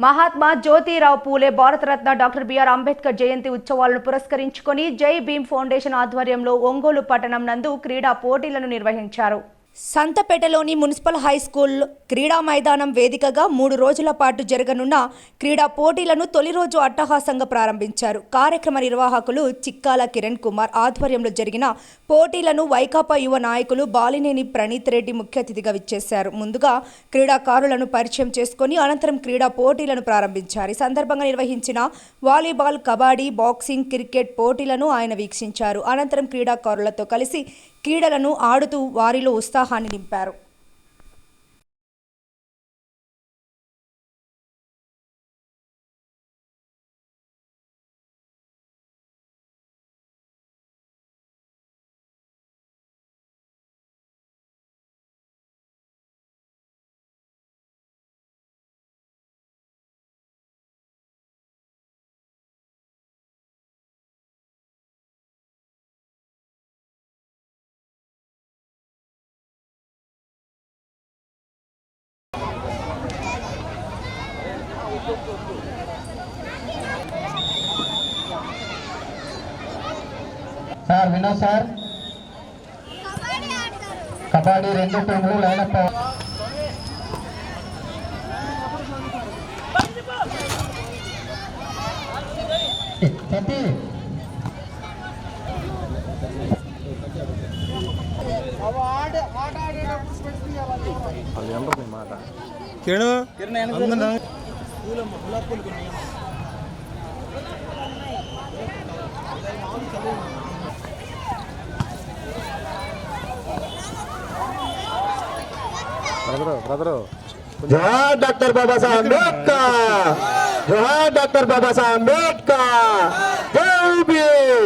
Mahatma Jyotirao Phule Bharat Ratna doctor BR Ambedkar జయంతి ఉత్సవాలను పురస్కరించుకొని జై భీమ్ ఫౌండేషన్ ఆధ్వర్యంలో ఒంగోలు పట్టణం నందు క్రీడా పోటీలను నిర్వహించారు. సంతపేటలోని మున్సిపల్ హై స్కూల్ క్రీడా మైదానం వేదికగా 3 రోజుల పాటు జరగనున్న క్రీడా పోటీలను తొలి రోజు అట్టహాసంగా ప్రారంభించారు. కార్యక్రమ నిర్వాహకులు చిక్కాల కిరణ్ కుమార్ ఆధ్వర్యంలో జరిగిన పోటీలను వైకాపా యువ నాయకులు బాలినేని ప్రణీత్ రెడ్డి ముఖ్య అతిథిగా విచ్చేశారు. ముందుగా క్రీడాకారులను పరిచయం చేసుకుని అనంతరం క్రీడా పోటీలను ప్రారంభించారు. ఈ సందర్భంగా నిర్వహించిన వాలీబాల్, కబడ్డీ, బాక్సింగ్, క్రికెట్ పోటీలను ఆయన వీక్షించారు. అనంతరం క్రీడాకారులతో కలిసి క్రీడలను ఆడుతూ వారిలో ఉత్సాహాన్ని నింపారు. సార్ వినోద్ సార్, కబడ్డీ 2 టీంలు లైనప్ जोहार डॉक्टर बाबा साहब अम्बेडकर, जोहार डॉक्टर बाबा साहब अम्बेडकर, जय भीम,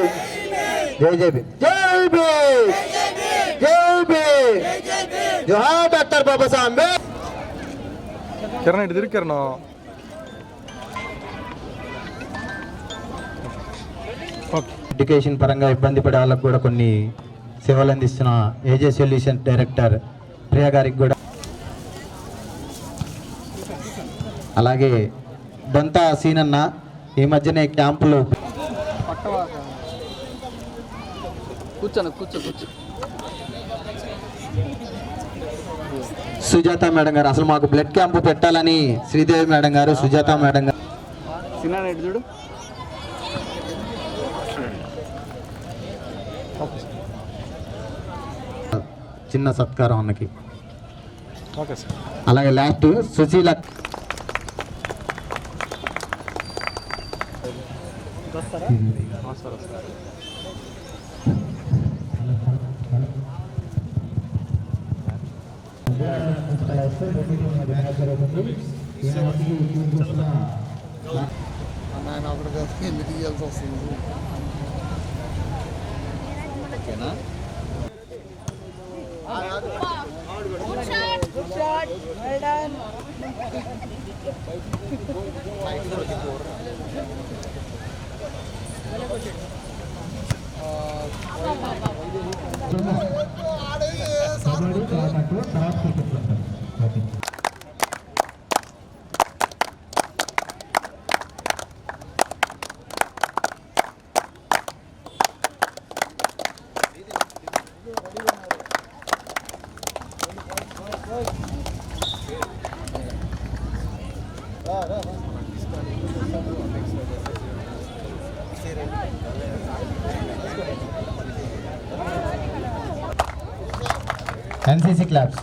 जय भीम, जय भीम, जय भीम, जोहार डॉक्टर बाबा साहब अम्बेडकर. किरण इటు తిరుగు కిరణ్. ఎడ్యుకేషన్ పరంగా ఇబ్బంది పడే వాళ్ళకు కూడా కొన్ని సేవలు అందిస్తున్న ఏజే సొల్యూషన్ డైరెక్టర్ ప్రియా గారికి కూడా, అలాగే బొంత సీనన్న ఈ మధ్యనే క్యాంపులు సుజాత మేడం గారు, అసలు మాకు బ్లడ్ క్యాంపు పెట్టాలని శ్రీదేవి మేడం గారు, సుజాత మేడం గారు, చూడు చిన్న సత్కారం అన్నకి. అలాగే last Sushila NCC claps.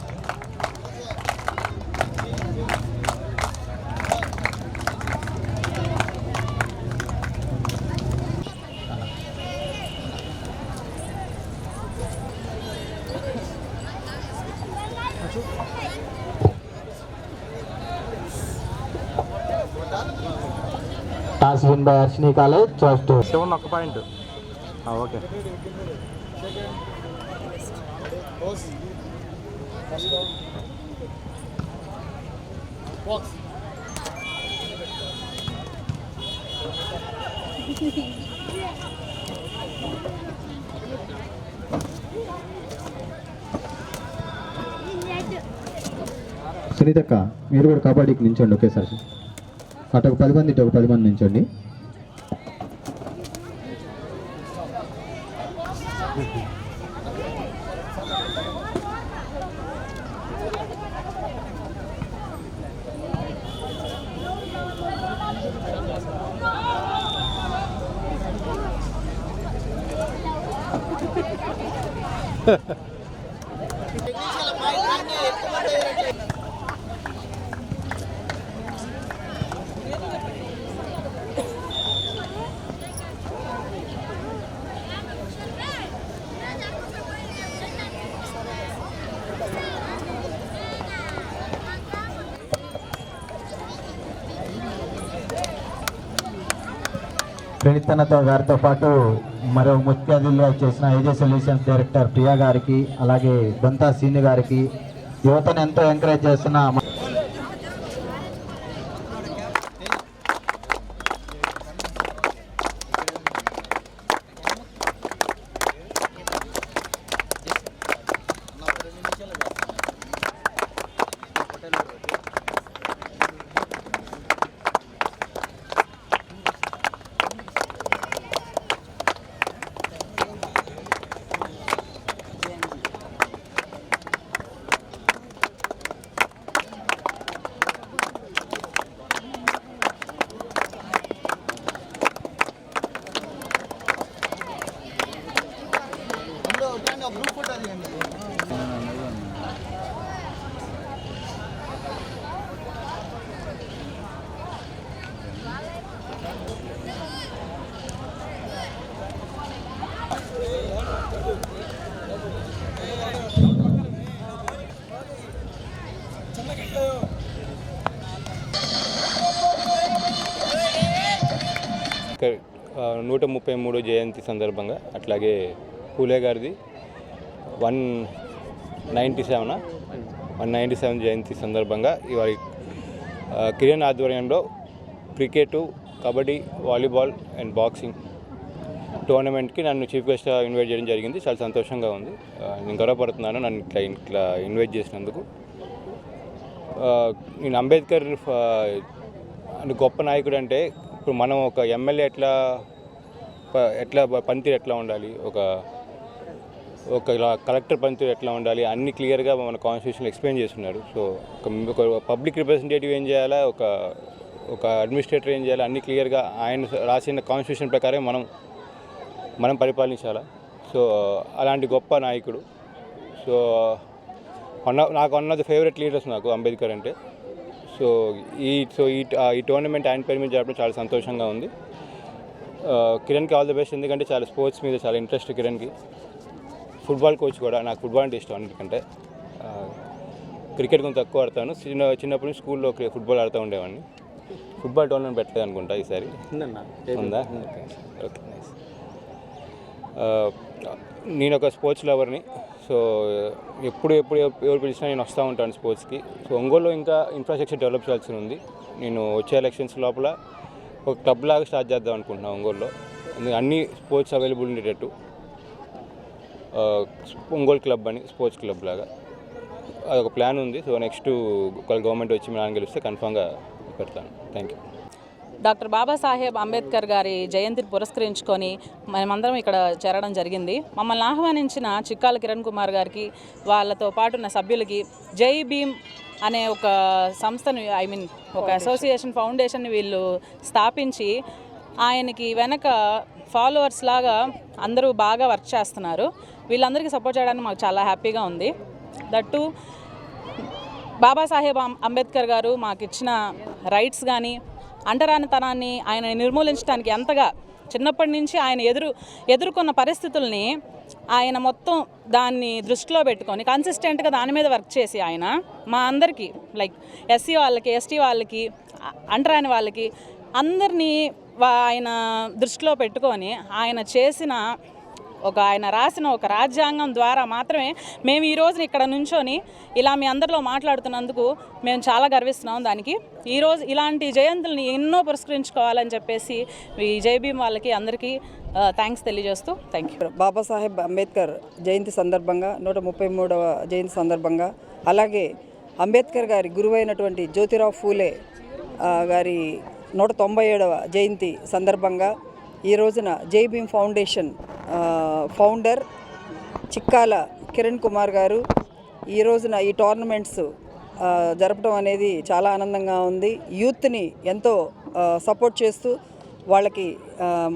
Toss win by Arshini College, first. 7 1 point. Okay. Box. సునీతక్క, మీరు కూడా కబడ్డీకి నించండి ఒకేసారి. అటు ఒక 10 మంది ఇటు ఒక 10 మంది నించండి. ప్రణీతనతో గారితో పాటు మరో ముఖ్య అతిథులుగా చేసిన ఏజే సొల్యూషన్స్ డైరెక్టర్ ప్రియా గారికి, అలాగే బొంతా సీని గారికి, యువతను ఎంతో ఎంకరేజ్ చేస్తున్న నూట 133 జయంతి సందర్భంగా, అట్లాగే పూలే గారిది 197 జయంతి సందర్భంగా ఇవాళ కిరణ్ ఆధ్వర్యంలో cricket, kabaddi, volleyball and boxing టోర్నమెంట్కి నన్ను చీఫ్ గెస్ట్గా ఇన్వైట్ చేయడం జరిగింది. చాలా సంతోషంగా ఉంది. నేను గౌరవపడుతున్నాను నన్ను ఇట్లా ఇన్వైట్ చేసినందుకు. నేను అంబేద్కర్ గొప్ప నాయకుడు అంటే, ఇప్పుడు మనం ఒక ఎమ్మెల్యే ఎట్లా పనితీరు ఎట్లా ఉండాలి, ఒక కలెక్టర్ పనితీరు ఎట్లా ఉండాలి, అన్ని క్లియర్గా మన కాన్స్టిట్యూషన్ ఎక్స్ప్లెయిన్ చేస్తున్నాడు. సో ఒక పబ్లిక్ రిప్రజెంటేటివ్ ఏం చేయాలా, ఒక అడ్మినిస్ట్రేటర్ ఏం చేయాలి, అన్ని క్లియర్గా ఆయన రాసిన కాన్స్టిట్యూషన్ ప్రకారం మనం పరిపాలించాలా. సో అలాంటి గొప్ప నాయకుడు. సో నాకు one of the favourite leaders నాకు అంబేద్కర్ అంటే. సో ఈ టోర్నమెంట్ ఆయన పేరు మీద జరపడం చాలా సంతోషంగా ఉంది. కిరణ్కి ఆల్ ది బెస్ట్, ఎందుకంటే చాలా స్పోర్ట్స్ మీద చాలా ఇంట్రెస్ట్ కిరణ్కి. ఫుట్బాల్ కోచ్ కూడా, నాకు ఫుట్బాల్ అంటే ఇష్టం అన్నిటికంటే. క్రికెట్ కొంచెం తక్కువ ఆడతాను. చిన్నప్పటి నుంచి స్కూల్లో ఫుట్బాల్ ఆడుతూ ఉండేవాడిని. ఫుట్బాల్ టోర్నమెంట్ పెట్టలేదు అనుకుంటా ఈసారి. ఉందా? Okay, nice. నేను ఒక స్పోర్ట్స్ లవర్ని. సో ఎప్పుడు ఎవరు పిలిచినా నేను వస్తూ ఉంటాను స్పోర్ట్స్కి. సో ఒంగోలులో ఇంకా ఇన్ఫ్రాస్ట్రక్చర్ డెవలప్ చేయాల్సి ఉంది. నేను వచ్చే ఎలక్షన్స్ లోపల ఒక క్లబ్ లాగా స్టార్ట్ చేద్దాం అనుకుంటున్నాను ఒంగోలులో. అన్ని స్పోర్ట్స్ అవైలబుల్ ఉండేటట్టు ఒంగోలు క్లబ్ అని, స్పోర్ట్స్ క్లబ్ లాగా అదొక ప్లాన్ ఉంది. సో నెక్స్ట్ ఒకవేళ గవర్నమెంట్ వచ్చి నాన్న గెలిస్తే కన్ఫామ్గా పెడతాను. Thank you. Doctor Babasaheb Ambedkar గారి జయంతిని పురస్కరించుకొని మనమందరం ఇక్కడ చేరడం జరిగింది. మమ్మల్ని ఆహ్వానించిన చిక్కాల కిరణ్ కుమార్ గారికి, వాళ్ళతో పాటు ఉన్న సభ్యులకి, జై భీమ్ అనే ఒక సంస్థను, ఒక అసోసియేషన్ ఫౌండేషన్ని వీళ్ళు స్థాపించి ఆయనకి వెనక ఫాలోవర్స్ లాగా అందరూ బాగా వర్క్ చేస్తున్నారు. వీళ్ళందరికీ సపోర్ట్ చేయడానికి మాకు చాలా హ్యాపీగా ఉంది. దట్టు బాబాసాహెబ్ అంబేద్కర్ గారు మాకు ఇచ్చిన రైట్స్ కానీ, అంటరానితనాన్ని ఆయన నిర్మూలించడానికి ఎంతగా చిన్నప్పటి నుంచి ఆయన ఎదుర్కొన్న పరిస్థితుల్ని ఆయన మొత్తం దాన్ని దృష్టిలో పెట్టుకొని కన్సిస్టెంట్గా దాని మీద వర్క్ చేసి ఆయన మా అందరికీ, లైక్ ఎస్సీ వాళ్ళకి, ఎస్టీ వాళ్ళకి, అంటరాని వాళ్ళకి అందరినీ ఆయన దృష్టిలో పెట్టుకొని ఆయన రాసిన ఒక రాజ్యాంగం ద్వారా మాత్రమే మేము ఈ రోజున ఇక్కడ నుంచొని ఇలా మీ అందరిలో మాట్లాడుతున్నందుకు మేము చాలా గర్విస్తున్నాం. దానికి ఈరోజు ఇలాంటి జయంతుల్ని ఎన్నో పురస్కరించుకోవాలని చెప్పేసి ఈ జై భీమ్ వాళ్ళకి అందరికీ థ్యాంక్స్ తెలియజేస్తూ థ్యాంక్ యూ. బాబాసాహెబ్ అంబేద్కర్ జయంతి సందర్భంగా, 133వ జయంతి సందర్భంగా, అలాగే అంబేద్కర్ గారి గురువైనటువంటి జ్యోతిరావు ఫూలే గారి 197వ జయంతి సందర్భంగా ఈ రోజున జై భీమ్ ఫౌండేషన్ ఫౌండర్ చిక్కాల కిరణ్ కుమార్ గారు ఈ రోజున ఈ టోర్నమెంట్స్ జరపడం అనేది చాలా ఆనందంగా ఉంది. యూత్ని ఎంతో సపోర్ట్ చేస్తూ వాళ్ళకి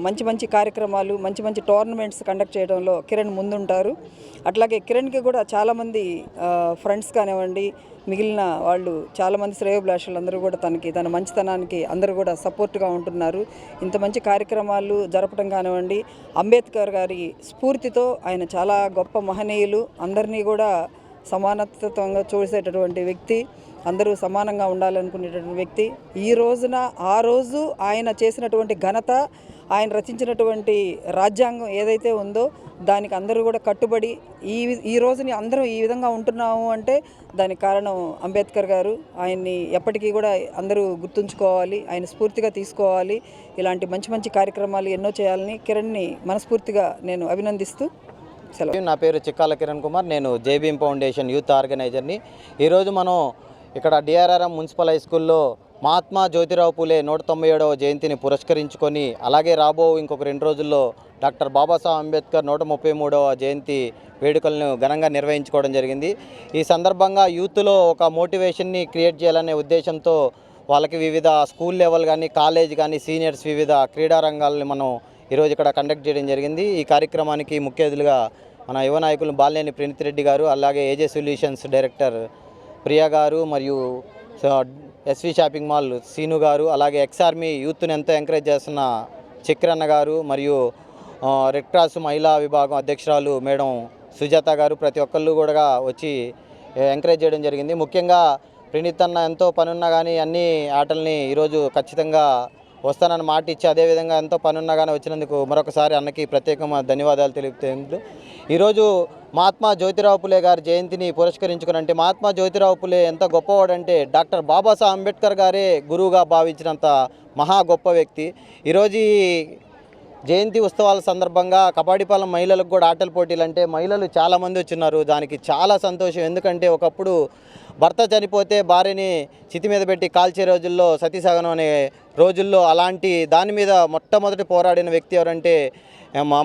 మంచి మంచి కార్యక్రమాలు, మంచి మంచి టోర్నమెంట్స్ కండక్ట్ చేయడంలో కిరణ్ ముందుంటారు. అట్లాగే కిరణ్కి కూడా చాలామంది ఫ్రెండ్స్ కానివ్వండి, మిగిలిన వాళ్ళు చాలామంది శ్రేయోభిలాషులు అందరూ కూడా తన మంచితనానికి అందరూ కూడా సపోర్ట్గా ఉంటున్నారు. ఇంత మంచి కార్యక్రమాలు జరపడం కానివ్వండి, అంబేద్కర్ గారి స్ఫూర్తితో ఆయన చాలా గొప్ప మహనీయులు, అందరినీ కూడా సమానత్వంగా చూసేటటువంటి వ్యక్తి, అందరూ సమానంగా ఉండాలనుకునేటటువంటి వ్యక్తి. ఈ రోజున ఆ రోజు ఆయన చేసినటువంటి ఘనత, ఆయన రచించినటువంటి రాజ్యాంగం ఏదైతే ఉందో దానికి అందరూ కూడా కట్టుబడి ఈ రోజుని అందరూ ఈ విధంగా ఉంటున్నాము అంటే దానికి కారణం అంబేద్కర్ గారు. ఆయన్ని ఎప్పటికీ కూడా అందరూ గుర్తుంచుకోవాలి, ఆయన స్ఫూర్తిగా తీసుకోవాలి. ఇలాంటి మంచి మంచి కార్యక్రమాలు ఎన్నో చేయాలని కిరణ్ని మనస్ఫూర్తిగా నేను అభినందిస్తూ సెలవు. నా పేరు చిక్కాల కిరణ్ కుమార్. నేను జై భీమ్ ఫౌండేషన్ యూత్ ఆర్గనైజర్ని. ఈరోజు మనం ఇక్కడ డిఆర్ఆర్ఎం మున్సిపల్ హై స్కూల్లో మహాత్మా జ్యోతిరావు పూలే 197వ జయంతిని పురస్కరించుకొని, అలాగే ఇంకొక 2 రోజుల్లో డాక్టర్ బాబాసాహెబ్ అంబేద్కర్ 133వ జయంతి వేడుకలను ఘనంగా నిర్వహించుకోవడం జరిగింది. ఈ సందర్భంగా యూత్లో ఒక మోటివేషన్ని క్రియేట్ చేయాలనే ఉద్దేశంతో వాళ్ళకి వివిధ స్కూల్ లెవెల్ కానీ, కాలేజ్ కానీ, సీనియర్స్ వివిధ క్రీడా రంగాలని మనం ఈరోజు ఇక్కడ కండక్ట్ చేయడం జరిగింది. ఈ కార్యక్రమానికి ముఖ్య అతిథులుగా మన యువ నాయకులు బాలినేని ప్రణీత్ రెడ్డి గారు, అలాగే ఏజే సొల్యూషన్స్ డైరెక్టర్ ప్రియా గారు, మరియు ఎస్వి షాపింగ్ మాల్ సీను గారు, అలాగే ఎక్స్ఆర్మీ యూత్ని ఎంతో ఎంకరేజ్ చేస్తున్న చక్రన్న గారు, మరియు రెడ్ క్రాస్ మహిళా విభాగం అధ్యక్షురాలు మేడం సుజాత గారు, ప్రతి ఒక్కళ్ళు కూడా వచ్చి ఎంకరేజ్ చేయడం జరిగింది. ముఖ్యంగా ప్రణీత్ అన్న ఎంతో పనున్నా కానీ అన్ని ఆటల్ని ఈరోజు ఖచ్చితంగా వస్తానని మాట ఇచ్చి, అదేవిధంగా ఎంతో పనున్నా కానీ వచ్చినందుకు మరొకసారి అన్నకి ప్రత్యేకమైన ధన్యవాదాలు తెలుపుతూ, ఈరోజు మహాత్మా జ్యోతిరావు పులే గారి జయంతిని పురస్కరించుకుని, అంటే మహాత్మా జ్యోతిరావు పులే ఎంత గొప్పవాడంటే డాక్టర్ బాబాసాహెబ్ అంబేద్కర్ గారే గురువుగా భావించినంత మహా గొప్ప వ్యక్తి. ఈరోజు ఈ జయంతి ఉత్సవాల సందర్భంగా కబడ్డీపాలెం మహిళలకు కూడా ఆటల పోటీలు అంటే మహిళలు చాలామంది వచ్చిన్నారు. దానికి చాలా సంతోషం. ఎందుకంటే ఒకప్పుడు భర్త చనిపోతే భార్యని చితి మీద పెట్టి కాల్చే రోజుల్లో, సతీసహనం అనే రోజుల్లో అలాంటి దాని మీద మొట్టమొదటి పోరాడిన వ్యక్తి ఎవరంటే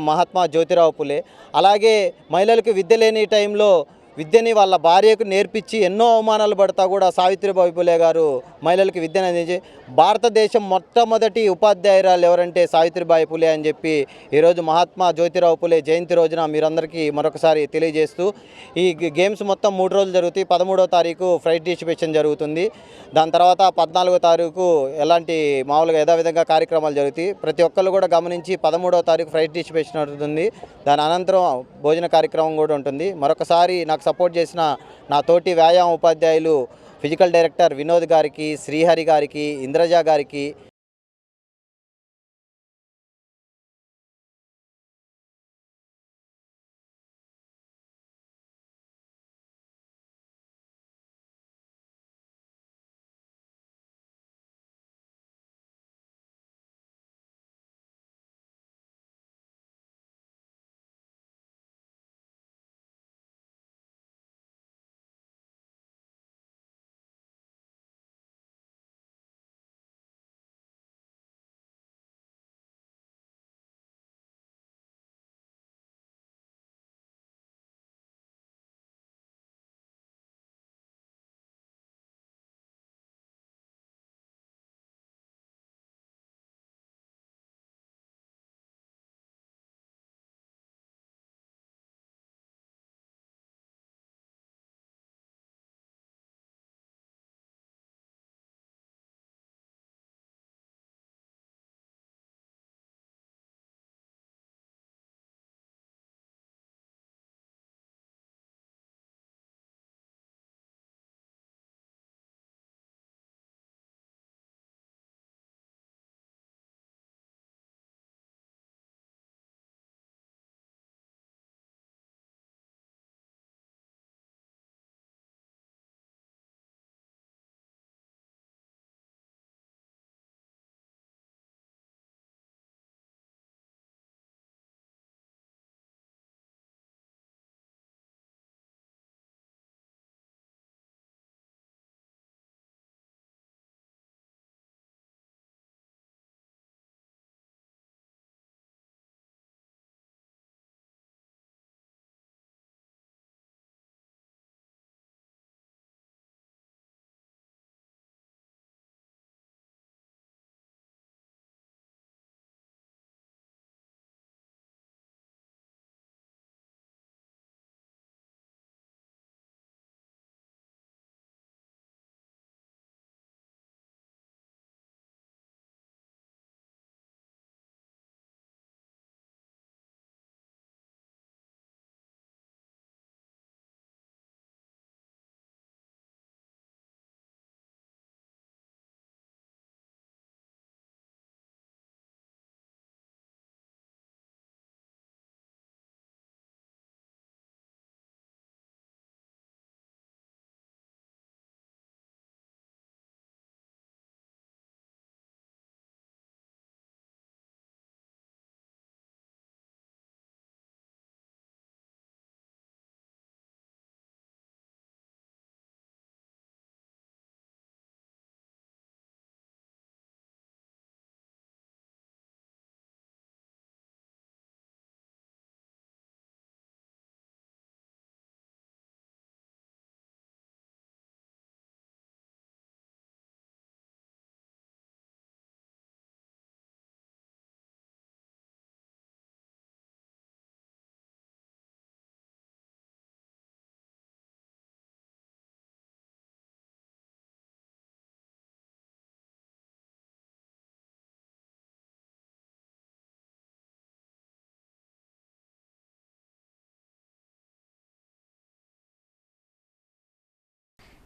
మహాత్మా జ్యోతిరావు పులే. అలాగే మహిళలకు విద్య లేని టైంలో విద్యని వాళ్ళ భార్యకు నేర్పించి ఎన్నో అవమానాలు పడతా కూడా సావిత్రిబాయి పులే గారు మహిళలకు విద్యను అందించి, భారతదేశం మొట్టమొదటి ఉపాధ్యాయురాలు ఎవరంటే సావిత్రిబాయి పులే అని చెప్పి ఈరోజు మహాత్మా జ్యోతిరావు పులే జయంతి రోజున మీరందరికీ మరొకసారి తెలియజేస్తూ, ఈ గేమ్స్ మొత్తం 3 రోజులు జరుగుతాయి. 13వ తారీఖు ప్రైజ్ డిస్ట్రిబ్యూషన్ జరుగుతుంది. దాని తర్వాత 14వ తారీఖు ఎలాంటి మామూలుగా యథావిధంగా కార్యక్రమాలు జరుగుతాయి. ప్రతి ఒక్కళ్ళు కూడా గమనించి 13వ తారీఖు ప్రైజ్ డిస్ట్రిబ్యూషన్ అవుతుంది. దాని అనంతరం భోజన కార్యక్రమం కూడా ఉంటుంది. మరొకసారి నాకు సపోర్ట్ చేసిన నా తోటి వ్యాయామ ఉపాధ్యాయులు ఫిజికల్ డైరెక్టర్ వినోద్ గారికి, శ్రీహరి గారికి, ఇంద్రజ గారికి,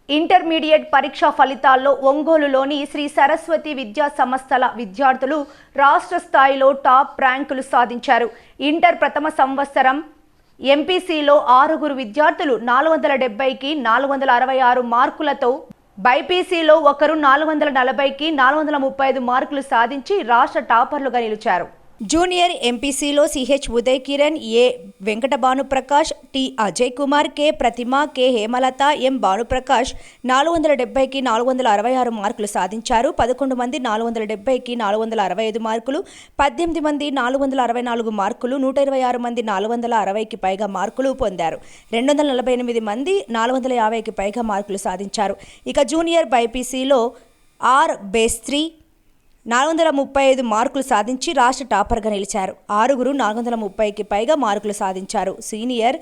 ఇంటర్మీడియట్ పరీక్షా ఫలితాల్లో ఒంగోలులోని శ్రీ సరస్వతి విద్యా సంస్థల విద్యార్థులు రాష్ట్ర స్థాయిలో టాప్ ర్యాంకులు సాధించారు. ఇంటర్ ప్రథమ సంవత్సరం ఎంపీసీలో 6 విద్యార్థులు 470కి 466 మార్కులతో, బైపీసీలో ఒకరు 440కి 435 మార్కులు సాధించి రాష్ట్ర టాపర్లుగా నిలిచారు. జూనియర్ ఎంపీసీలో సిహెచ్ ఉదయ్ కిరణ్, ఏ వెంకట భానుప్రకాష్, టి అజయ్ కుమార్, కె ప్రతిమ, కె హేమలత, ఎం భానుప్రకాష్ 470కి 466 మార్కులు సాధించారు. 11 మంది 470కి 465 మార్కులు, 18 మంది 464 మార్కులు, 126 మంది 460కి పైగా మార్కులు పొందారు. 248 మంది 450కి పైగా మార్కులు సాధించారు. ఇక జూనియర్ బైపీసీలో ఆర్ బేస్త్రి 435 మార్కులు సాధించి రాష్ట్ర టాపర్గా నిలిచారు. 6 430కి పైగా మార్కులు సాధించారు. సీనియర్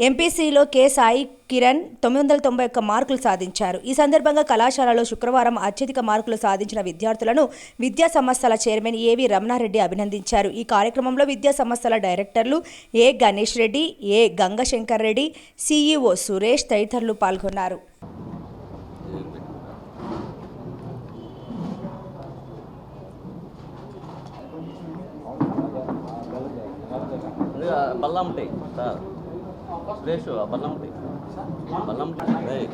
ఎంపీసీలో కె సాయి కిరణ్ 991 మార్కులు సాధించారు. ఈ సందర్భంగా కళాశాలలో శుక్రవారం అత్యధిక మార్కులు సాధించిన విద్యార్థులను విద్యా సంస్థల చైర్మన్ ఏవి రమణారెడ్డి అభినందించారు. ఈ కార్యక్రమంలో విద్యా సంస్థల డైరెక్టర్లు ఏ గణేష్ రెడ్డి, ఏ గంగశంకర్ రెడ్డి, సిఈఓ సురేష్ తదితరులు పాల్గొన్నారు. బల్లం ఉంటాయి సార్, సురేష్ బల్లం ఉంటాయి, బల్లం ఉంటాయి.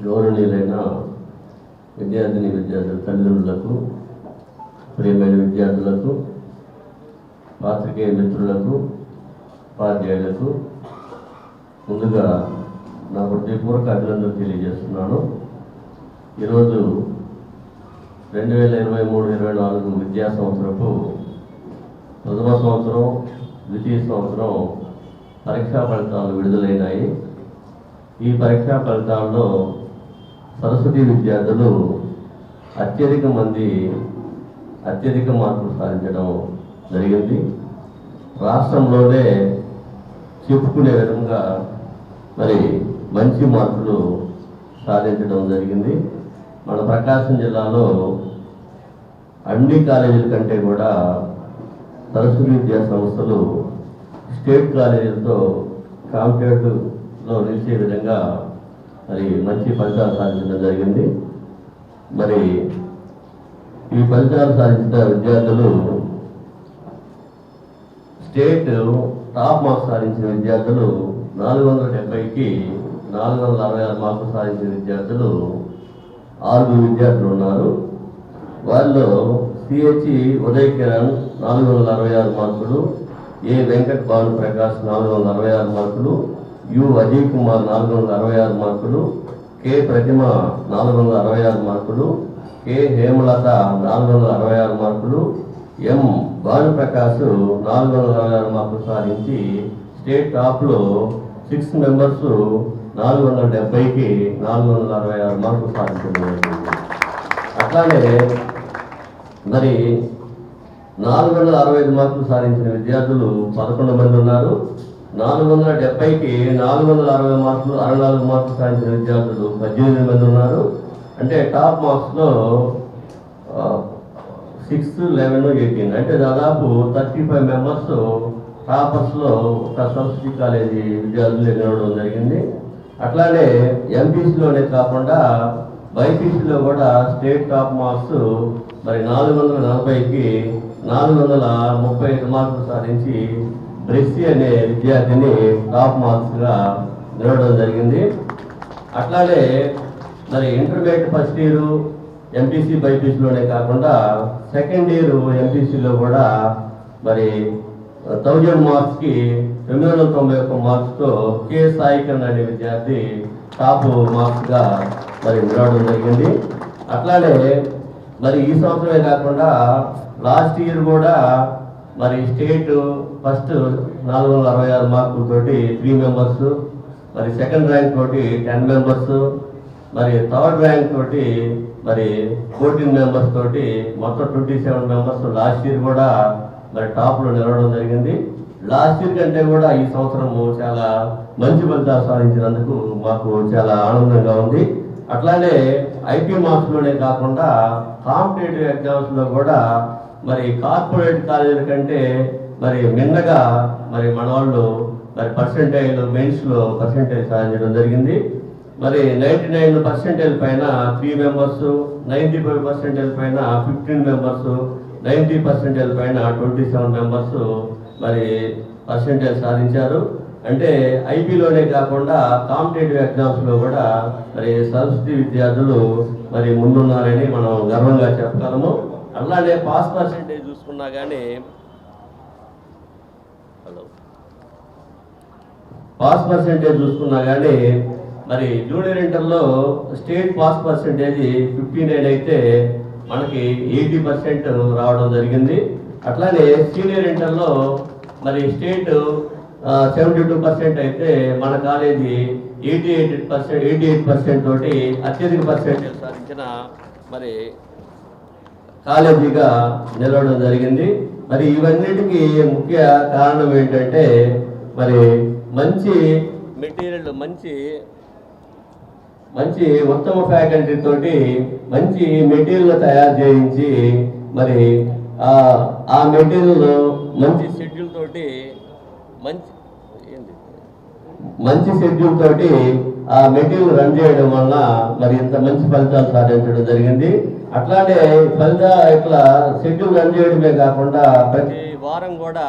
గౌరవనీయులైన విద్యార్థుల తల్లిదండ్రులకు, ప్రియమైన విద్యార్థులకు, పాత్రికేయ మిత్రులకు, ఉపాధ్యాయులకు ముందుగా నా హృదయపూర్వక అభినందనలు తెలియజేస్తున్నాను. ఈరోజు 2023-24 విద్యా సంవత్సరపు ప్రథమ సంవత్సరం, ద్వితీయ సంవత్సరం పరీక్షా ఫలితాలు విడుదలైనాయి. ఈ పరీక్షా ఫలితాల్లో సరస్వతి విద్యార్థులు అత్యధిక మార్కులు సాధించడం జరిగింది. రాష్ట్రంలోనే చెప్పుకునే విధంగా మరి మంచి మార్కులు సాధించడం జరిగింది. మన ప్రకాశం జిల్లాలో అన్ని కాలేజీల కంటే కూడా సరస్వతి విద్యా సంస్థలు స్టేట్ కాలేజీలతో కాంపిటేటివ్లో నిలిచే విధంగా మరి మంచి ఫలితాలు సాధించడం జరిగింది. మరి ఈ ఫలితాలు సాధించిన విద్యార్థులు స్టేట్ టాప్ మార్క్స్ సాధించిన విద్యార్థులు 470కి 466 మార్కులు సాధించిన విద్యార్థులు 6 విద్యార్థులు ఉన్నారు. వారిలో సిహెచ్ ఉదయ్ కిరణ్ 466 మార్కులు, ఏ వెంకట భానుప్రకాష్ 466 మార్కులు, యు అజయ్ కుమార్ 466 మార్కులు, కె ప్రతిమ 466 మార్కులు, కె హేమలత 466 మార్కులు, ఎం భానుప్రకాష్ 466 మార్కులు సాధించి స్టేట్ టాప్లో 6 మెంబర్స్ 470కి 466 మార్కులు సాధించడం. అట్లానే మరి 465 మార్కులు సాధించిన విద్యార్థులు 11 మంది ఉన్నారు. 470కి 460 మార్కులు 64 మార్కులు సాధించిన విద్యార్థులు 18 మంది ఉన్నారు. అంటే టాప్ మార్క్స్లో 6, 11, 18 అంటే దాదాపు 35 మెంబర్స్ టాపర్స్లో ఒక సరస్వతి కాలేజీ విద్యార్థులు ఎగరవడం జరిగింది. అట్లానే ఎంపీసీలోనే కాకుండా బైపీసీలో కూడా స్టేట్ టాప్ మార్క్స్ మరి 440కి 435 మార్కులు సాధించి బ్రెస్సీ అనే విద్యార్థిని టాప్ మార్క్స్గా నిలవడం జరిగింది. అట్లానే మరి ఇంటర్మీడియట్ ఫస్ట్ ఇయర్ ఎంపీసీ బైపీసీలోనే కాకుండా సెకండ్ ఇయర్ ఎంపీసీలో కూడా మరి 1000 మార్క్స్కి 991 మార్క్స్తో కే సాయికరణ్ అనే విద్యార్థి టాప్ మార్క్స్గా మరి నిలవడం జరిగింది. అట్లానే మరి ఈ సంవత్సరమే కాకుండా లాస్ట్ ఇయర్ కూడా మరి స్టేట్ ఫస్ట్ 466 మార్కులతోటి 3 మెంబర్స్, మరి సెకండ్ ర్యాంక్ తోటి 10 మెంబర్స్, మరి థర్డ్ ర్యాంక్ తోటి మరి 14 మెంబర్స్ తోటి మొత్తం 27 మెంబర్స్ లాస్ట్ ఇయర్ కూడా మరి టాప్లో నిలవడం జరిగింది. లాస్ట్ ఇయర్ కంటే కూడా ఈ సంవత్సరము చాలా మంచి ఫలితాలు సాధించినందుకు మాకు చాలా ఆనందంగా ఉంది. అట్లానే ఐపీ మార్క్స్లోనే కాకుండా కాంపిటేటివ్ ఎగ్జామ్స్లో కూడా మరి కార్పొరేట్ కాలేజీల కంటే మరి మిన్నగా మరి మన వాళ్ళు మరి పర్సెంటేజ్ మెయిన్స్లో పర్సెంటేజ్ సాధించడం జరిగింది. మరి 99% పైన 3 మెంబర్స్, 95% పైన 15 మెంబర్స్, 90% పైన 27 మెంబర్స్ మరి పర్సెంటేజ్ సాధించారు. అంటే ఐపీలోనే కాకుండా కాంపిటేటివ్ ఎగ్జామ్స్లో కూడా మరి సరస్వతి విద్యార్థులు మరి ముందున్నారని మనం గర్వంగా చెప్పగలము. అలానే పాస్ పర్సెంటేజ్ చూసుకున్నా కానీ మరి జూనియర్ ఇంటర్లో స్టేట్ పాస్ పర్సెంటేజ్ 59 అయితే మనకి 80% రావడం జరిగింది. అట్లానే సీనియర్ ఇంటర్లో మరి స్టేట్ 72% అయితే మన కాలేజీ 88% తోటి అత్యధిక పర్సెంటేజ్ సాధించిన మరి కాలేజీగా నిలవడం జరిగింది. మరి ఇవన్నిటికీ ముఖ్య కారణం ఏంటంటే మరి మంచి మెటీరియల్, మంచి ఉత్తమ ఫ్యాకల్టీ తోటి మంచి మెటీరియల్ తయారు చేయించి మరి ఆ మెటీరియల్ మంచి షెడ్యూల్ తోటి మంచి షెడ్యూల్ తోటి ఆ మెటీరియల్ రన్ చేయడం వల్ల మరి ఇంత మంచి ఫలితాలు సాధించడం జరిగింది. అట్లానే ఇట్లా షెడ్యూల్ రన్ చేయడమే కాకుండా ప్రతి వారం కూడా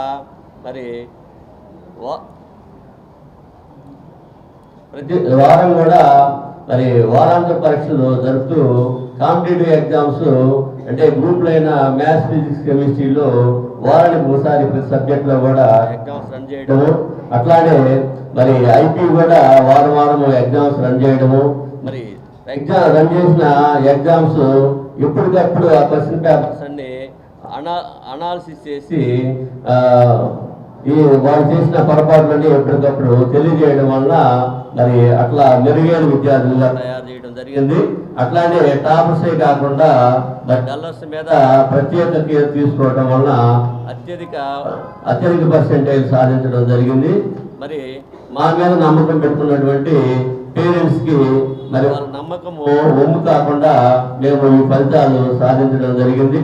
మరి వారాంత పరీక్షలు జరుపుతూ కాంపిటేటివ్ ఎగ్జామ్స్ అంటే గ్రూప్లో అయినా మ్యాథ్స్, ఫిజిక్స్, కెమిస్ట్రీలో వారానికి ఒకసారి ప్రతి సబ్జెక్ట్లో కూడా ఎగ్జామ్స్ రన్ చేయడము. అట్లానే మరి ఐపీ కూడా వారం ఎగ్జామ్స్ రన్ చేయడము. మరి రన్ చేసిన ఎగ్జామ్స్ ఎప్పటికప్పుడు ఆ క్వశ్చన్ పేపర్స్ అన్ని అనాలిసిస్ చేసి వాళ్ళు చేసిన పొరపాట్లని ఎప్పటికప్పుడు తెలియజేయడం వల్ల మరి అట్లా మెరుగైన విద్యార్థులుగా తయారు చేయడం జరిగింది. అట్లానే టాపర్సే కాకుండా మరి డల్లర్స్ మీద ప్రత్యేక కేర్ తీసుకోవడం వల్ల అత్యధిక పర్సెంటేజ్ సాధించడం జరిగింది. మరి మా మీద నమ్మకం పెట్టుకున్నటువంటి పేరెంట్స్కి మరి వాళ్ళ నమ్మకము ఒమ్ము కాకుండా మేము ఈ ఫలితాలు సాధించడం జరిగింది.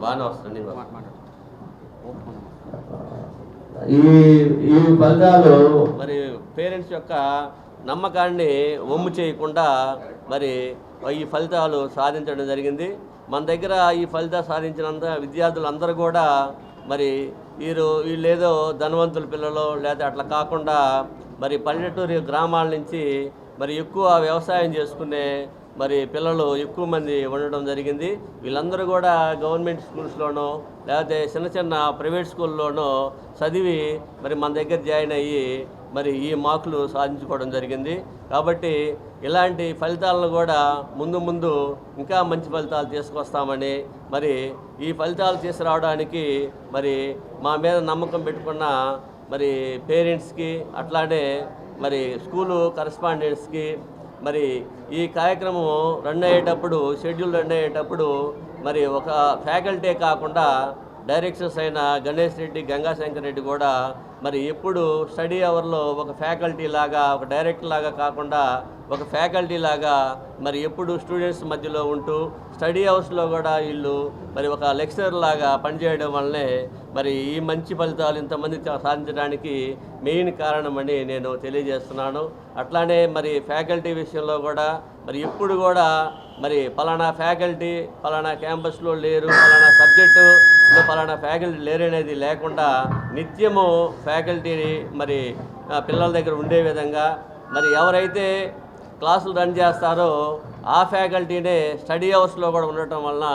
బాగానే వస్తుంది. ఈ ఫలితాలు మరి పేరెంట్స్ యొక్క నమ్మకాన్ని వమ్ము చేయకుండా మరి ఈ ఫలితాలు సాధించడం జరిగింది. మన దగ్గర ఈ ఫలితాలు సాధించినంత విద్యార్థులందరూ కూడా మరి వీళ్ళేదో ధనవంతుల పిల్లలు లేదా అట్లా కాకుండా మరి పల్లెటూరు గ్రామాల నుంచి మరి ఎక్కువ వ్యవసాయం చేసుకునే మరి పిల్లలు ఎక్కువ మంది ఉండడం జరిగింది. వీళ్ళందరూ కూడా గవర్నమెంట్ స్కూల్స్లోనో లేకపోతే చిన్న ప్రైవేట్ స్కూల్లోనో చదివి మరి మన దగ్గర జాయిన్ అయ్యి మరి ఈ మార్కులు సాధించుకోవడం జరిగింది. కాబట్టి ఇలాంటి ఫలితాలను కూడా ముందు ఇంకా మంచి ఫలితాలు తీసుకొస్తామని మరి ఈ ఫలితాలు తీసుకురావడానికి మరి మా మీద నమ్మకం పెట్టుకున్న మరి పేరెంట్స్కి అట్లానే మరి స్కూలు కరెస్పాండెంట్స్కి మరి ఈ కార్యక్రమం షెడ్యూల్ రన్ అయ్యేటప్పుడు మరి ఒక ఫ్యాకల్టీ కాకుండా డైరెక్టర్స్ అయిన గణేష్ రెడ్డి, గంగాశంకర్ రెడ్డి కూడా మరి ఎప్పుడు స్టడీ అవర్లో ఒక ఫ్యాకల్టీ లాగా ఒక డైరెక్టర్ లాగా కాకుండా ఒక ఫ్యాకల్టీ లాగా మరి ఎప్పుడు స్టూడెంట్స్ మధ్యలో ఉంటూ స్టడీ హౌస్లో కూడా వీళ్ళు మరి ఒక లెక్చరర్ లాగా పనిచేయడం వల్లనే మరి ఈ మంచి ఫలితాలు ఇంతమంది సాధించడానికి మెయిన్ కారణమని నేను తెలియజేస్తున్నాను. అట్లానే మరి ఫ్యాకల్టీ విషయంలో కూడా మరి ఎప్పుడు కూడా మరి పలానా ఫ్యాకల్టీ పలానా క్యాంపస్లో లేరు, పలానా సబ్జెక్టులో పలానా ఫ్యాకల్టీ లేరు అనేది లేకుండా నిత్యము ఫ్యాకల్టీని మరి పిల్లల దగ్గర ఉండే విధంగా మరి ఎవరైతే క్లాసులు రన్ చేస్తారో ఆ ఫ్యాకల్టీనే స్టడీ అవర్స్లో కూడా ఉండటం వలన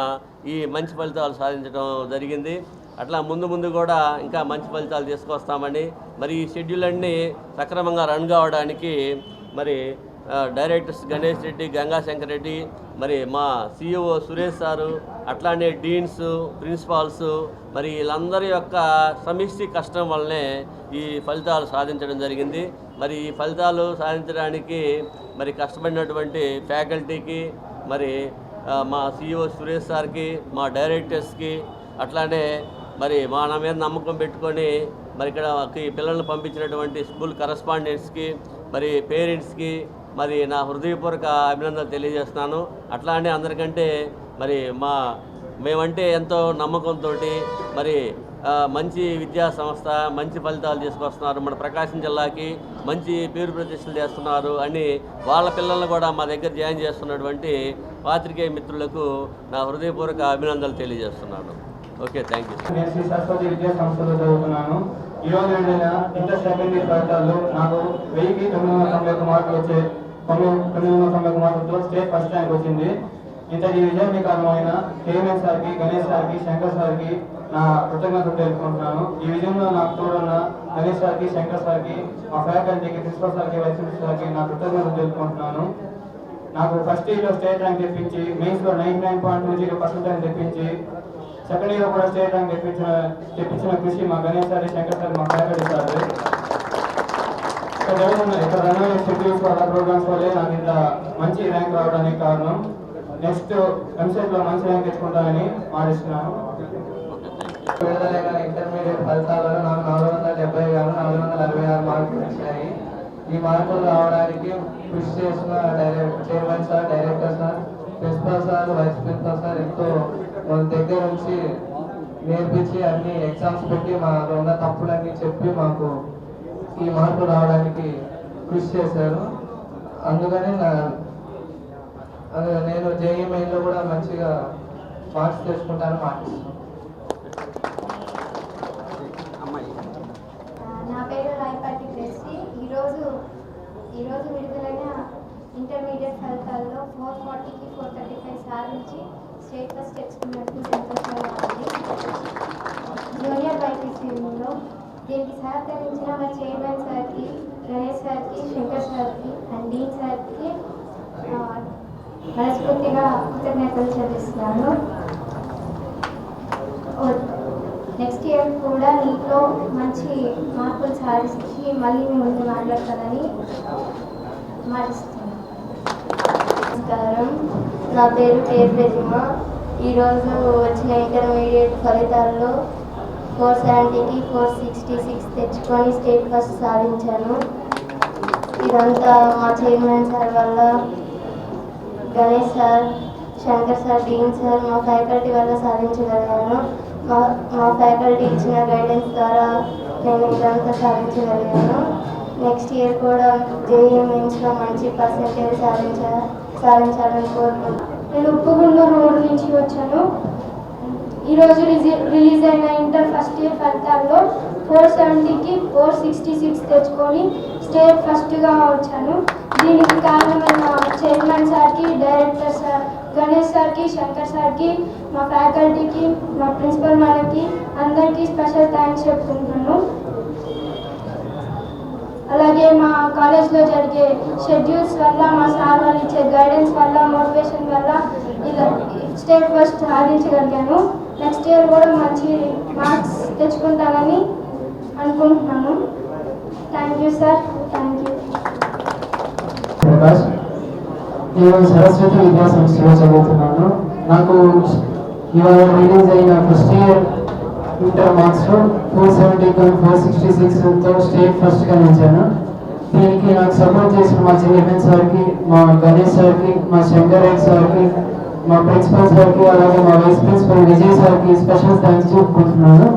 ఈ మంచి ఫలితాలు సాధించడం జరిగింది. అట్లా ముందు కూడా ఇంకా మంచి ఫలితాలు తీసుకొస్తామని మరి ఈ షెడ్యూల్ అన్నీ సక్రమంగా రన్ కావడానికి మరి డైరెక్టర్స్ గణేష్ రెడ్డి, గంగాశంకర్ రెడ్డి, మరి మా CEO సురేష్ సారు, అట్లానే డీన్స్, ప్రిన్సిపాల్స్ మరి వీళ్ళందరి యొక్క సమిష్టి కష్టం వల్లనే ఈ ఫలితాలు సాధించడం జరిగింది. మరి ఈ ఫలితాలు సాధించడానికి మరి కష్టపడినటువంటి ఫ్యాకల్టీకి మరి మా CEO సురేష్ సార్కి, మా డైరెక్టర్స్కి, అట్లానే మరి మా నా మీద నమ్మకం పెట్టుకొని మరి ఇక్కడకి పిల్లలను పంపించినటువంటి స్కూల్ కరస్పాండెంట్స్కి మరి పేరెంట్స్కి మరి నా హృదయపూర్వక అభినందనలు తెలియజేస్తున్నాను. అట్లానే అందరికంటే మరి మేమంటే ఎంతో నమ్మకంతో మరి మంచి విద్యా సంస్థ మంచి ఫలితాలు తీసుకొస్తున్నారు, మన ప్రకాశం జిల్లాకి మంచి పేరు ప్రతిష్టలు చేస్తున్నారు అని వాళ్ళ పిల్లలను కూడా మా దగ్గర జాయిన్ చేస్తున్నటువంటి పాత్రికేయ మిత్రులకు నా హృదయపూర్వక అభినందనలు తెలియజేస్తున్నాను. Okay, thank you. నేను శ్రీ సరస్వతి విద్యా సంస్థలో చదువుతున్నాను. ఈరోజు జరిగిన ఇంటర్ సెకండరీ ఫలితాల్లో నాకు 1991 మార్కులు వచ్చే 991 మార్కులతో స్టేట్ ఫస్ట్ ర్యాంక్ వచ్చింది. ఇంతటి విజయానికి కారణమైన కేఎంఎన్ సార్కి, గణేష్ సార్కి, శంకర్ సార్కి నా కృతజ్ఞతలు తెలుపుకుంటున్నాను. ఈ విజయంలో నాకు తోడున్న గణేష్ సార్కి, శంకర్ సార్కి, మా ఫ్యాకల్టీకి, ప్రిన్సిపల్ సార్కి, వైస్ ప్రిన్సిపల్ సార్కి నా కృతజ్ఞతలు తెలుపుకుంటున్నాను. నాకు ఫస్ట్ ఇయర్లో స్టేట్ ర్యాంక్ తెప్పించి, మెయిన్స్లో 99.20% తెప్పించి, సెకండ్ ఇయర్ కూడా స్టేట్ ర్యాంక్ తెప్పించిన కృషి మా గణేష్ సార్, శంకర్ సార్, మా ఫ్యాకల్టీ సార్. ఇక్కడ రన్ షెడ్యూల్స్ వల్ల, ప్రోగ్రామ్స్ వల్లే నాకు ఇంత మంచి ర్యాంక్ రావడానికి కారణం. నెక్స్ట్ ఎంసెట్లో మంచి ర్యాంక్ తెచ్చుకుంటానని మాటిస్తున్నాను. విడుదలైన ఇంటర్మీడియట్ ఫలితాలలో నాకు 476 మార్కులు వచ్చాయి. ఈ మార్కులు రావడానికి కృషి చేసిన chairman sir, director sir, principal sir, vice principal sir ఎంతో మన దగ్గర నుంచి నేర్పించి అన్ని ఎగ్జామ్స్ పెట్టి మాలో ఉన్న తప్పులన్నీ చెప్పి మాకు ఈ మార్కులు రావడానికి కృషి చేశారు. అందుకని నేను జేఈ మెయిన్లో కూడా మంచిగా మార్క్స్ తెచ్చుకుంటాను మాటిస్తున్నాను. నా పేరు రాయపాటి గ్రేసి. ఈరోజు విడుదలైన ఇంటర్మీడియట్ ఫలితాల్లో 440కి 435 సాధించి స్టేట్ ఫస్ట్ తెచ్చుకున్నట్టు సంతోషంగా ఉంది. జూనియర్ బైపీసీలో దీనికి సహకరించిన మా చైర్మన్ సార్కి, గణేష్ సార్కి, శంకర్ సార్కి అండ్ డీన్ సార్కి మనస్ఫూర్తిగా కృతజ్ఞతలు చెల్లిస్తున్నాను. నెక్స్ట్ ఇయర్ కూడా నీట్లో మంచి మార్కులు సాధించి మళ్ళీ మీ ముందు మాట్లాడతానని మాటిస్తున్నాను. నమస్కారం, నా పేరు ప్రతిమ. ఈరోజు వచ్చిన ఇంటర్మీడియట్ ఫలితాల్లో 470కి 466 తెచ్చుకొని స్టేట్ ఫస్ట్ సాధించాను. ఇదంతా మా చైర్మన్ సార్ వల్ల, Ganesh sir, Shankar sir, dean sir, మా ఫ్యాకల్టీ వల్ల సాధించగలిగాను. మా ఫ్యాకల్టీ ఇచ్చిన గైడెన్స్ ద్వారా నేను ఇదంతా సాధించగలిగాను. నెక్స్ట్ ఇయర్ కూడా జేఈ మెయిన్స్లో మంచి పర్సెంటేజ్ సాధించాలని కోరుకుంటున్నాను. నేను ఉప్పుగుండూరు రోడ్ నుంచి వచ్చాను. ఈరోజు రిలీజ్ అయిన ఇంటర్ ఫస్ట్ ఇయర్ ఫలితాల్లో 470కి 466 తెచ్చుకొని స్టేట్ ఫస్ట్గా వచ్చాను. దీనికి కారణమైన చైర్మన్ సార్కి, డైరెక్టర్ సార్, గణేష్ సార్కి, శంకర్ సార్కి, మా ఫ్యాకల్టీకి, మా ప్రిన్సిపల్ వాళ్ళకి అందరికీ స్పెషల్ థ్యాంక్స్ చెప్పుకుంటున్నాను. అలాగే మా కాలేజ్లో జరిగే షెడ్యూల్స్ వల్ల, మా సార్ వాళ్ళు ఇచ్చే గైడెన్స్ వల్ల, మోటివేషన్ వల్ల ఇలా స్టేట్ ఫస్ట్ సాధించగలిగాను. నెక్స్ట్ ఇయర్ కూడా మంచి మార్క్స్ తెచ్చుకుంటానని అనుకుంటున్నాను. Thank you sir, thank you. నేను సరస్వతి విద్యా సంస్థలో చదువుతున్నాను. నాకు ఇవాళ రిలీజ్ అయిన ఫస్ట్ ఇయర్ ఇంటర్ మార్క్స్లో 470.466తో స్టేట్ ఫస్ట్గా నిలిచాను. దీనికి నాకు సపోర్ట్ చేసిన మా జిఎంఎన్ సార్కి, మా గణేష్ సార్కి, మా శంకర్ రెడ్డి సార్కి, మా ప్రిన్సిపల్ సార్కి, అలాగే మా వైస్ ప్రిన్సిపల్ విజయ్ సార్కి స్పెషల్ థ్యాంక్స్ చెప్పుకుంటున్నాను.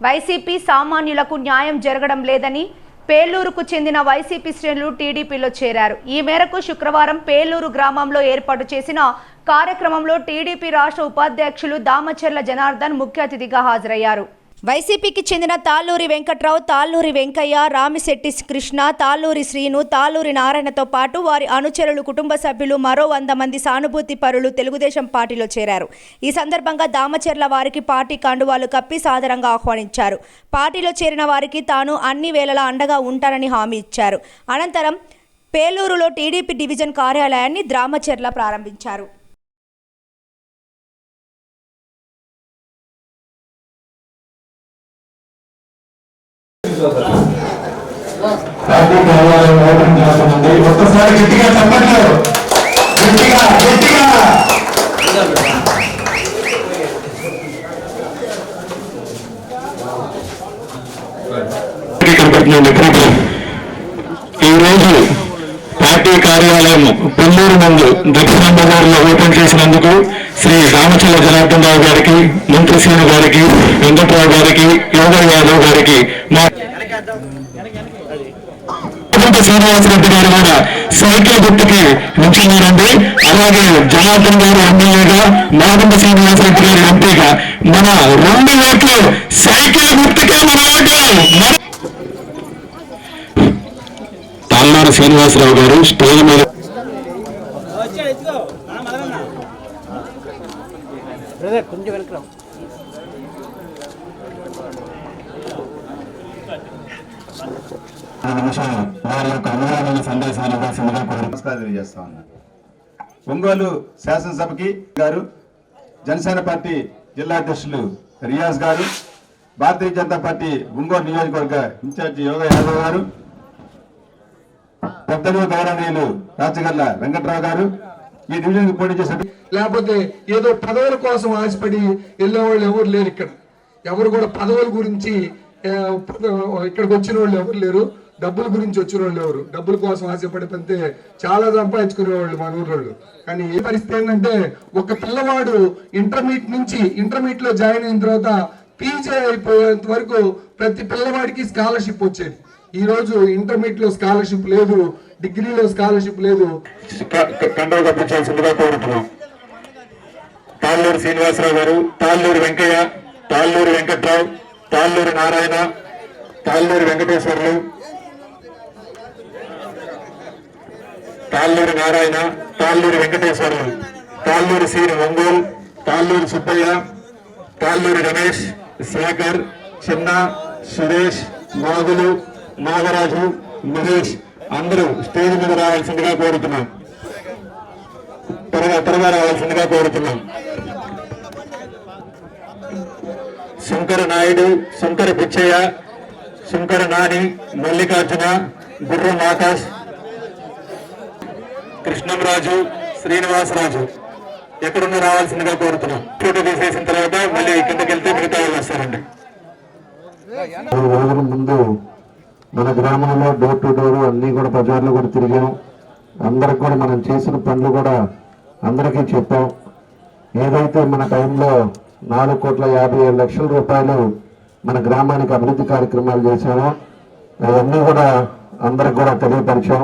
వైసీపీ సామాన్యులకు న్యాయం జరగడం లేదని పేలూరుకు చెందిన వైసీపీ శ్రేణులు టీడీపీలో చేరారు. ఈ మేరకు శుక్రవారం పేలూరు గ్రామంలో ఏర్పాటు చేసిన కార్యక్రమంలో టీడీపీ రాష్ట్ర ఉపాధ్యక్షులు దామచర్ల జనార్దన్ ముఖ్య అతిథిగా హాజరయ్యారు. వైసీపీకి చెందిన తాళ్ళూరి వెంకట్రావు, తాళ్ళూరి వెంకయ్య, రామిశెట్టి కృష్ణ, తాళ్ళూరి శ్రీను, తాళ్ళూరి నారాయణతో పాటు వారి అనుచరులు, కుటుంబ సభ్యులు మరో 100 మంది సానుభూతి పరులు తెలుగుదేశం పార్టీలో చేరారు. ఈ సందర్భంగా దామచర్ల వారికి పార్టీ కండువాలు కప్పి సాదరంగా ఆహ్వానించారు. పార్టీలో చేరిన వారికి తాను అన్ని వేళలా అండగా ఉంటానని హామీ ఇచ్చారు. అనంతరం పేలూరులో టీడీపీ డివిజన్ కార్యాలయాన్ని దామచర్ల ప్రారంభించారు. ఒక్కసారి గట్టిగా చెప్పండి, గట్టిగా గట్టిగా. ఈరోజు పార్టీ కార్యాలయం పెల్లూరు ముందు దక్షిణ బజార్లో ఓపెన్ చేసినందుకు శ్రీ రామచల్ల జనార్దన్ రావు గారికి, మంత్రిశ్రేణి గారికి, వెంకట్రావు గారికి, యోగయ్య యాదవ్ గారికి, మా శ్రీనివాసరెడ్డి గారు కూడా సైకిల్ గుర్తుకి నిల్చున్నారండి. అలాగే జనార్దన్ గారు ఎమ్మెల్యేగా, మాగుంట శ్రీనివాసరెడ్డి గారు ఎంపీగా మన 2 ఓట్లు సైకిల్ గుర్తుకే మన ఓటు. తాళ్ళూరు శ్రీనివాసరావు గారు స్టేజ్ మీద వారి యొక్క అమూల్యమైన సందేశాలు తెలియజేస్తా ఉన్నారు. ఒంగోలు శాసనసభకి గారు, జనసేన పార్టీ జిల్లా అధ్యక్షులు రియాజ్ గారు, భారతీయ జనతా పార్టీ ఒంగోలు నియోజకవర్గ ఇన్ఛార్జి యోగ యాదవ్ గారు, పెద్దలు గౌరవనీయులు రాచగల్ల వెంకట్రావు గారు, ఈ డివిజన్ పోటీ చేశారు. లేకపోతే ఏదో పదవుల కోసం ఆశపడి వెళ్ళేవాళ్ళు ఎవరు లేరు. ఇక్కడ ఎవరు కూడా పదవుల గురించి ఇక్కడికి వచ్చిన వాళ్ళు ఎవరు లేరు. డబ్బుల గురించి వచ్చిన వాళ్ళు ఎవరు, డబ్బుల కోసం ఆశపడితే చాలా సంపాదించుకునేవాళ్ళు మన ఊరోళ్ళు. కానీ ఏ పరిస్థితి ఏంటంటే, ఒక పిల్లవాడు ఇంటర్మీడియట్ లో జాయిన్ అయిన తర్వాత పీజీ అయిపోయేంత వరకు ప్రతి పిల్లవాడికి స్కాలర్షిప్ వచ్చేది. ఈ రోజు ఇంటర్మీడియట్ లో స్కాలర్షిప్ లేదు, డిగ్రీలో స్కాలర్షిప్ లేదు. తాళ్ళూరు శ్రీనివాసరావు గారు, తాళ్ళూరు వెంకయ్య, తాళ్ళూరు వెంకట్రావు, తాళ్ళూరు నారాయణ, తాళ్ళూరు వెంకటేశ్వర్లు, తాళ్ళూరు నారాయణ, తాళ్ళూరు వెంకటేశ్వర్లు, తాళ్ళూరు శ్రీని ఒంగోలు, తాళ్ళూరు సుబ్బయ్య, తాళ్ళూరు రమేష్, శేఖర్, చిన్న, సురేష్, నాగులు, నాగరాజు, మహేష్ అందరూ స్టేజ్ మీద రావాల్సిందిగా కోరుతున్నాం. త్వరగా రావాల్సిందిగా కోరుతున్నాం. శంకర నాయుడు, శంకర పిచ్చయ్య, శంకర నాని, మల్లికార్జున, గుర్రం ఆకాష్, కృష్ణంరాజు, శ్రీనివాసరాజు ఎక్కడున్నా రావాల్సిందిగా కోరుతున్నాం. ఫోటో తీసేసిన తర్వాత మళ్ళీ కిందకి వెళ్తే మిగతా వాళ్ళు వస్తారండి. 3 రోజుల ముందు మన గ్రామంలో డోర్ టు డోర్ అన్ని కూడా బజార్లో కూడా తిరిగాం. అందరికి కూడా మనం చేసిన పనులు కూడా అందరికీ చెప్పాం. ఏదైతే మన టైంలో 4,57,00,000 రూపాయలు మన గ్రామానికి అభివృద్ధి కార్యక్రమాలు చేశామో అవన్నీ కూడా అందరికి కూడా తెలియపరిచాం.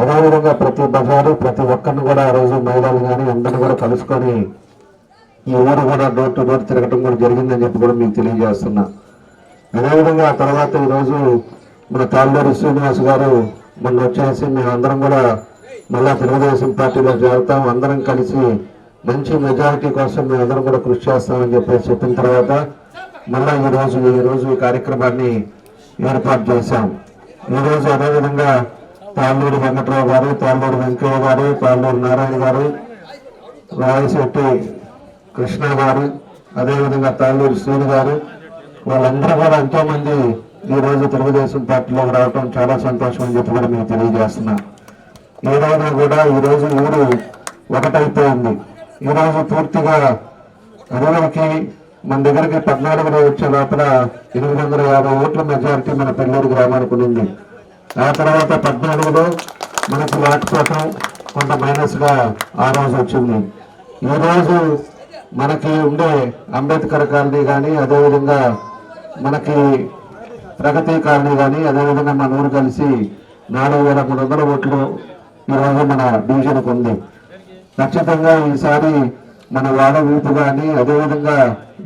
అదేవిధంగా ప్రతి బజారు, ప్రతి ఒక్కరిని కూడా ఆ రోజు మహిళలు కానీ అందరిని కూడా కలుసుకొని ఈ ఊరు కూడా డోర్ టు డోర్ తిరగటం కూడా జరిగిందని చెప్పి కూడా మీకు తెలియజేస్తున్నా. అదేవిధంగా ఆ తర్వాత ఈరోజు మన తాళ్ళూరు శ్రీనివాస్ గారు మొన్న వచ్చేసి మేమందరం కూడా మళ్ళా తెలుగుదేశం పార్టీలో చేరుతాం, అందరం కలిసి మంచి మెజారిటీ కోసం మేమందరం కూడా కృషి చేస్తామని చెప్పిన తర్వాత మళ్ళా ఈరోజు ఈ కార్యక్రమాన్ని ఏర్పాటు చేశాం. ఈరోజు అదేవిధంగా తాళ్ళూరు వెంకట్రావు గారు, తాళ్ళూరు వెంకయ్య గారు, తాళ్ళూరు నారాయణ గారు, రాయశెట్టి కృష్ణ గారు, అదేవిధంగా తాళ్ళూరు శ్రీను గారు, వాళ్ళందరూ కూడా ఎంతో మంది ఈరోజు తెలుగుదేశం పార్టీలోకి రావడం చాలా సంతోషం అని చెప్పి కూడా మేము తెలియజేస్తున్నా. ఏదైనా కూడా ఈరోజు ఊరు ఒకటైపోయింది. ఈరోజు పూర్తిగా అరవైకి మన దగ్గరికి 14 వచ్చే లోపల 850 ఓట్ల మెజారిటీ మన పెల్లూరు గ్రామానికి ఉంది. ఆ తర్వాత 14లో మనకు లేకపోవటం కొంత మైనస్గా ఆ రోజు వచ్చింది. ఈరోజు మనకి ఉండే అంబేద్కర్ కాలనీ కానీ, అదేవిధంగా మనకి ప్రగతి కాలనీ కానీ అదేవిధంగా మన ఊరు కలిసి 4,300 ఓట్లు ఈరోజు మన డివిజన్కి ఉంది. ఖచ్చితంగా ఈసారి మన వాడ ఊపు కానీ అదేవిధంగా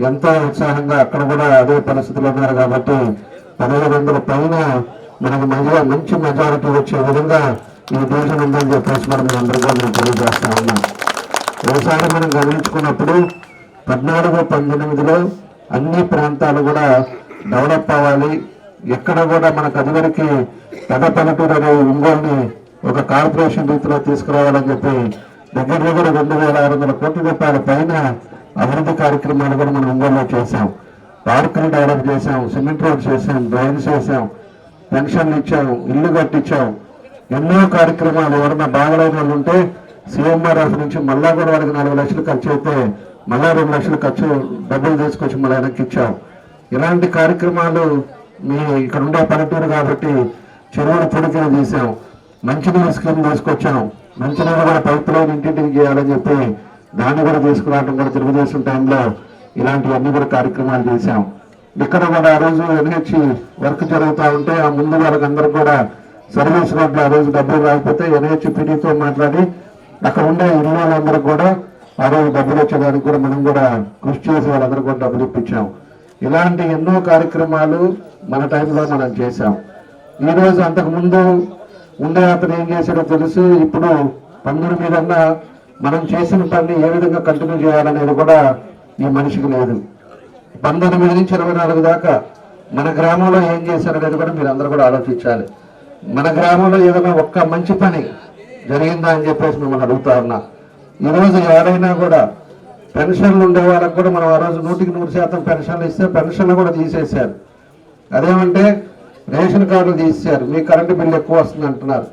ఎంతో ఉత్సాహంగా అక్కడ కూడా అదే పరిస్థితులు ఉన్నారు కాబట్టి 1,500 పైన మనకు మంచి మెజారిటీ వచ్చే విధంగా ఈ డివిజన్ ఉందని చెప్పేసి మనం అందరికీ మేము తెలియజేస్తా ఉన్నాం. ఒకసారి మనం గమనించుకున్నప్పుడు 14-18లో అన్ని ప్రాంతాలు కూడా డెవలప్ అవ్వాలి. ఎక్కడ కూడా మనకు అదివరకు పెద్ద పల్లెటూరు అనే ఒంగోలుని ఒక కార్పొరేషన్ రీతిలో తీసుకురావాలని చెప్పి దగ్గర 2,600 కోట్ల రూపాయల పైన అభివృద్ధి కార్యక్రమాలు కూడా మనం ఒంగోలులో చేశాం. పార్కులు డెవలప్ చేశాం, సిమెంట్ రోడ్ చేశాం, డ్రైన్స్ చేశాం, పెన్షన్లు ఇచ్చాం, ఇల్లు కట్టించాం. ఎన్నో కార్యక్రమాలు ఎవరన్నా బాగలేని వాళ్ళు ఉంటే CMRF నుంచి మళ్ళా కూడా వాళ్ళకి 4 లక్షలు ఖర్చు అయితే మళ్ళా 2 లక్షలు ఖర్చు డబ్బులు తీసుకొచ్చి మళ్ళీ వెనక్కి ఇచ్చాం. ఇలాంటి కార్యక్రమాలు మీ ఇక్కడ ఉండే పల్లెటూరు కాబట్టి చెరువులు పొడికలు తీసాం, మంచినీరు స్కీమ్ తీసుకొచ్చాం. మంచినీరు కూడా పైప్ లైన్ ఇంటింటికి చేయాలని చెప్పి దాన్ని కూడా తీసుకురావడం కూడా తెలుగుదేశం టైంలో ఇలాంటివన్నీ కూడా కార్యక్రమాలు చేశాం. ఇక్కడ కూడా ఆ రోజు NH వర్క్ జరుగుతూ ఉంటే ఆ ముందు వాళ్ళకి అందరూ కూడా సర్వీస్ రోడ్లు ఆ రోజు డబ్బులు రాకపోతే NHPDతో మాట్లాడి అక్కడ ఉండే ఇళ్ళ వాళ్ళందరూ కూడా ఆ రోజు డబ్బులు వచ్చేదానికి కూడా మనం కూడా కృషి చేసి వాళ్ళందరూ కూడా డబ్బులు ఇప్పించాం. ఇలాంటి ఎన్నో కార్యక్రమాలు మన టైంలో మనం చేశాం. ఈరోజు అంతకుముందు ఉండే అతను ఏం చేశాడో తెలుసు. ఇప్పుడు 19 మీదన్నా మనం చేసిన పని ఏ విధంగా కంటిన్యూ చేయాలనేది కూడా ఈ మనిషికి లేదు. 19 నుంచి 24 దాకా మన గ్రామంలో ఏం చేశారనేది కూడా మీరు అందరూ కూడా ఆలోచించాలి. మన గ్రామంలో ఏదైనా ఒక్క మంచి పని జరిగిందా అని చెప్పేసి మిమ్మల్ని అడుగుతా ఉన్నా. ఈరోజు ఎవరైనా కూడా పెన్షన్లు ఉండే వాళ్ళకు కూడా మనం ఆ రోజు 100% పెన్షన్లు ఇస్తే పెన్షన్లు కూడా తీసేశారు. అదేమంటే రేషన్ కార్డులు తీసేశారు. మీ కరెంటు బిల్లు ఎక్కువ వస్తుంది అంటున్నారు.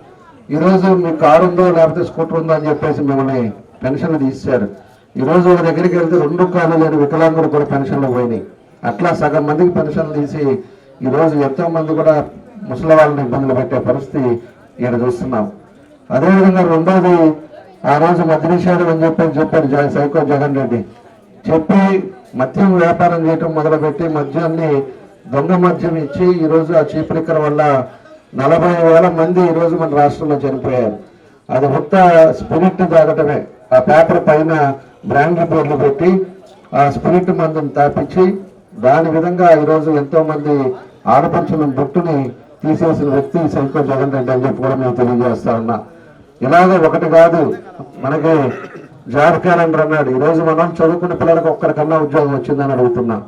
ఈరోజు మీ కారు ఉందో లేకపోతే స్కూటర్ ఉందో అని చెప్పేసి మిమ్మల్ని పెన్షన్లు తీసేశారు. ఈరోజు ఒక దగ్గరికి వెళ్తే 2 కాళ్ళు లేని వికలాంగులు కూడా పెన్షన్లు పోయినాయి. అట్లా సగం మందికి పెన్షన్లు తీసి ఈరోజు ఎంతో మంది కూడా ముసలి వాళ్ళని ఇబ్బందులు పెట్టే పరిస్థితి ఇక్కడ చూస్తున్నాం. అదేవిధంగా రెండోది ఆ రోజు మద్య నిషేధం అని చెప్పారు సైకో జగన్ రెడ్డి చెప్పి మద్యం వ్యాపారం చేయటం మొదలుపెట్టి మద్యాన్ని దొంగ మద్యం ఇచ్చి ఈరోజు ఆ చీప్ లిక్కర్ వల్ల 40,000 మంది ఈరోజు మన రాష్ట్రంలో చనిపోయారు. అది మొత్త స్పిరిట్ తాగటమే. ఆ పేపర్ పైన బ్రాండ్ పేర్లు పెట్టి ఆ స్పిరిట్ మందుని తాపించి దాని విధంగా ఈరోజు ఎంతో మంది ఆడపడుచుల బొట్టుని తీసేసిన వ్యక్తి సైకో జగన్ రెడ్డి అని చెప్పి కూడా మేము తెలియజేస్తా ఉన్నా. ఇలాగ ఒకటి కాదు, మనకి జాబ్ క్యాలెండర్ అన్నాడు. ఈరోజు మనం చదువుకున్న పిల్లలకు ఒక్కరికన్నా ఉద్యోగం వచ్చిందని అడుగుతున్నాం.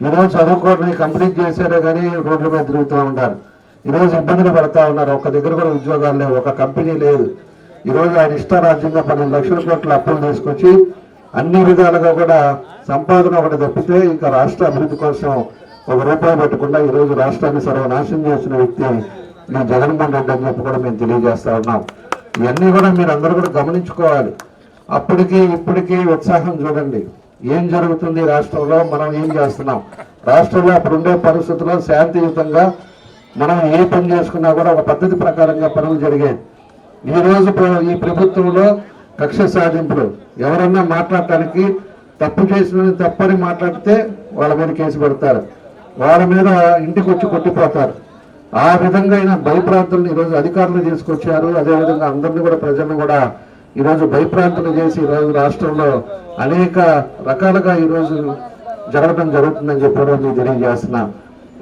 ఈరోజు చదువుకోవడానికి కంప్లీట్ చేశారే కానీ రోడ్ల మీద తిరుగుతూ ఉంటారు. ఈరోజు ఇబ్బందులు పడతా ఉన్నారు. ఒక్క దగ్గర కూడా ఉద్యోగాలు లేవు, ఒక కంపెనీ లేదు. ఈరోజు ఆయన ఇష్టారాజ్యంగా 12 లక్షల కోట్ల అప్పులు తీసుకొచ్చి అన్ని విధాలుగా కూడా సంపాదన ఒకటి తప్పితే ఇంకా రాష్ట్ర అభివృద్ధి కోసం 1 రూపాయి పెట్టకుండా ఈరోజు రాష్ట్రాన్ని సర్వనాశనం చేసిన వ్యక్తి ఈ జగన్మోహన్ రెడ్డి అని చెప్పి కూడా మేము తెలియజేస్తా ఉన్నాం. ఇవన్నీ కూడా మీరు అందరూ కూడా గమనించుకోవాలి. అప్పటికి ఇప్పటికీ ఉత్సాహం చూడండి. ఏం జరుగుతుంది రాష్ట్రంలో, మనం ఏం చేస్తున్నాం. రాష్ట్రంలో అప్పుడు ఉండే పరిస్థితుల్లో శాంతియుతంగా మనం ఏ పని చేసుకున్నా కూడా ఒక పద్ధతి ప్రకారంగా పనులు జరిగేది. ఈరోజు ఈ ప్రభుత్వంలో కక్ష సాధింపులు, ఎవరన్నా మాట్లాడటానికి తప్పు చేసిన తప్పని మాట్లాడితే వాళ్ళ మీద కేసు పెడతారు, వాళ్ళ మీద ఇంటికి వచ్చి కొట్టిపోతారు. ఆ విధంగా అయినా భయప్రాంతులను ఈరోజు అధికారులు తీసుకొచ్చారు. అదేవిధంగా అందరినీ కూడా ప్రజలను కూడా ఈరోజు భయప్రాంతులు చేసి ఈరోజు రాష్ట్రంలో అనేక రకాలుగా ఈరోజు జరగడం జరుగుతుందని చెప్పడం మీకు తెలియజేస్తున్నా.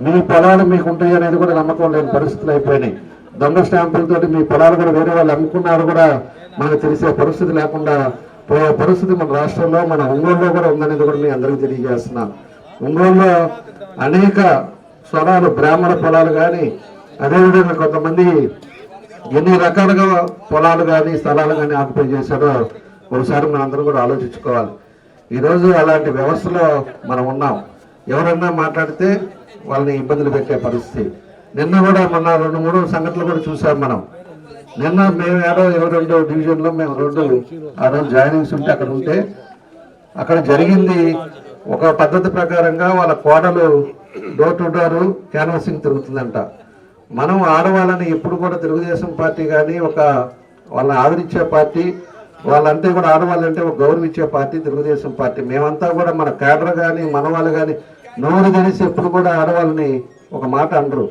మీ పొలాలు మీకు ఉంటాయి అనేది కూడా నమ్మకం లేని పరిస్థితులు అయిపోయినాయి. దొంగ స్టాంపులతోటి మీ పొలాలు కూడా వేరే వాళ్ళు అమ్ముకున్నారు కూడా మనకు తెలిసే పరిస్థితి లేకుండా పోయే పరిస్థితి మన రాష్ట్రంలో, మన ఒంగోలులో కూడా ఉందనేది కూడా మీ అందరికీ తెలియజేస్తున్నా. ఒంగోలులో అనేక స్వరాలు, బ్రాహ్మణ పొలాలు కానీ అదేవిధంగా కొంతమంది ఎన్ని రకాలుగా పొలాలు కానీ స్థలాలు కానీ ఆక్యుపై చేశారో ఒకసారి మనందరం కూడా ఆలోచించుకోవాలి. ఈరోజు అలాంటి వ్యవస్థలో మనం ఉన్నాం. ఎవరన్నా మాట్లాడితే వాళ్ళని ఇబ్బందులు పెట్టే పరిస్థితి. నిన్న కూడా మొన్న 2-3 సంఘటనలు కూడా చూసాం మనం. నిన్న మేము 22 డివిజన్లో మేము 2 ఆ రోజు జాయినింగ్స్ ఉంటే అక్కడ ఉంటే అక్కడ జరిగింది ఒక పద్ధతి ప్రకారంగా వాళ్ళ కోడలు డోర్ టు డోర్ క్యాన్వాసింగ్ తిరుగుతుందంట. మనం ఆడవాళ్ళని ఎప్పుడు కూడా తెలుగుదేశం పార్టీ కానీ ఒక వాళ్ళని ఆదరించే పార్టీ, వాళ్ళంటే కూడా ఆడవాళ్ళంటే ఒక గౌరవించే పార్టీ తెలుగుదేశం పార్టీ. మేమంతా కూడా మన కేడర్ కానీ మన వాళ్ళు కానీ నోరు తెలిసి ఎప్పుడు కూడా ఆడవాళ్ళని ఒక మాట అనరు.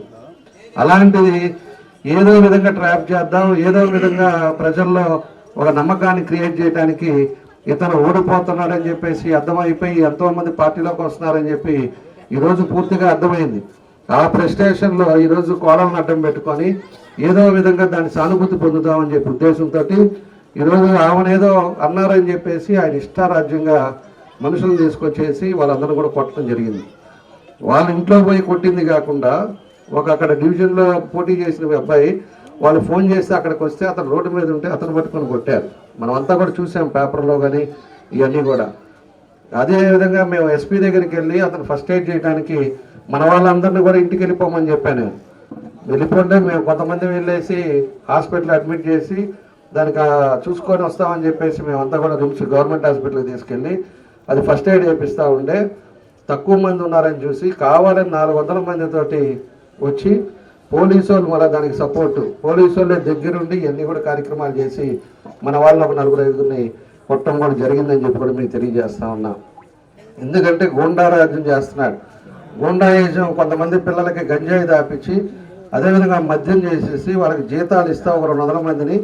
అలాంటిది ఏదో విధంగా ట్రాప్ చేద్దాం, ఏదో విధంగా ప్రజల్లో ఒక నమ్మకాన్ని క్రియేట్ చేయడానికి ఇతను ఓడిపోతున్నాడని చెప్పేసి అర్థమైపోయి ఎంతోమంది పార్టీలోకి వస్తున్నారని చెప్పి ఈరోజు పూర్తిగా అర్థమైంది. ఆ ప్రెస్టేషన్లో ఈరోజు కోడలను అడ్డం పెట్టుకొని ఏదో విధంగా దాన్ని సానుభూతి పొందుతామని చెప్పి ఉద్దేశంతో ఈరోజు ఆమెనేదో అన్నారని చెప్పేసి ఆయన ఇష్టారాజ్యంగా మనుషులను తీసుకొచ్చేసి వాళ్ళందరూ కూడా కొట్టడం జరిగింది. వాళ్ళ ఇంట్లో పోయి కొట్టింది కాకుండా అక్కడ డివిజన్లో పోటీ చేసిన అబ్బాయి వాళ్ళు ఫోన్ చేస్తే అక్కడికి వస్తే అతను రోడ్డు మీద ఉంటే అతను పట్టుకొని కొట్టారు. మనమంతా కూడా చూసాం పేపర్లో కానీ ఇవన్నీ కూడా. అదేవిధంగా మేము ఎస్పీ దగ్గరికి వెళ్ళి అతను ఫస్ట్ ఎయిడ్ చేయడానికి మన వాళ్ళందరినీ కూడా ఇంటికి వెళ్ళిపోమని చెప్పాను. వెళ్ళిపోతే మేము కొంతమంది వెళ్ళేసి హాస్పిటల్ అడ్మిట్ చేసి దానికి చూసుకొని వస్తామని చెప్పేసి మేమంతా కూడా రిమ్స్ గవర్నమెంట్ హాస్పిటల్కి తీసుకెళ్ళి అది ఫస్ట్ ఎయిడ్ చేపిస్తూ ఉండే. తక్కువ మంది ఉన్నారని చూసి కావాలని 400 మందితోటి వచ్చి పోలీసు వాళ్ళు మళ్ళీ దానికి సపోర్టు పోలీసు వాళ్ళే దగ్గరుండి ఇవన్నీ కూడా కార్యక్రమాలు చేసి మన వాళ్ళు ఒక 4-5 కొట్టడం కూడా జరిగిందని చెప్పి కూడా మీకు తెలియజేస్తా ఉన్నా. ఎందుకంటే గూండారాజ్యం చేస్తున్నాడు. గూండాయిజం కొంతమంది పిల్లలకి గంజాయి దాపించి అదేవిధంగా మద్యం చేసేసి వాళ్ళకి జీతాలు ఇస్తా ఒక 200 మందిని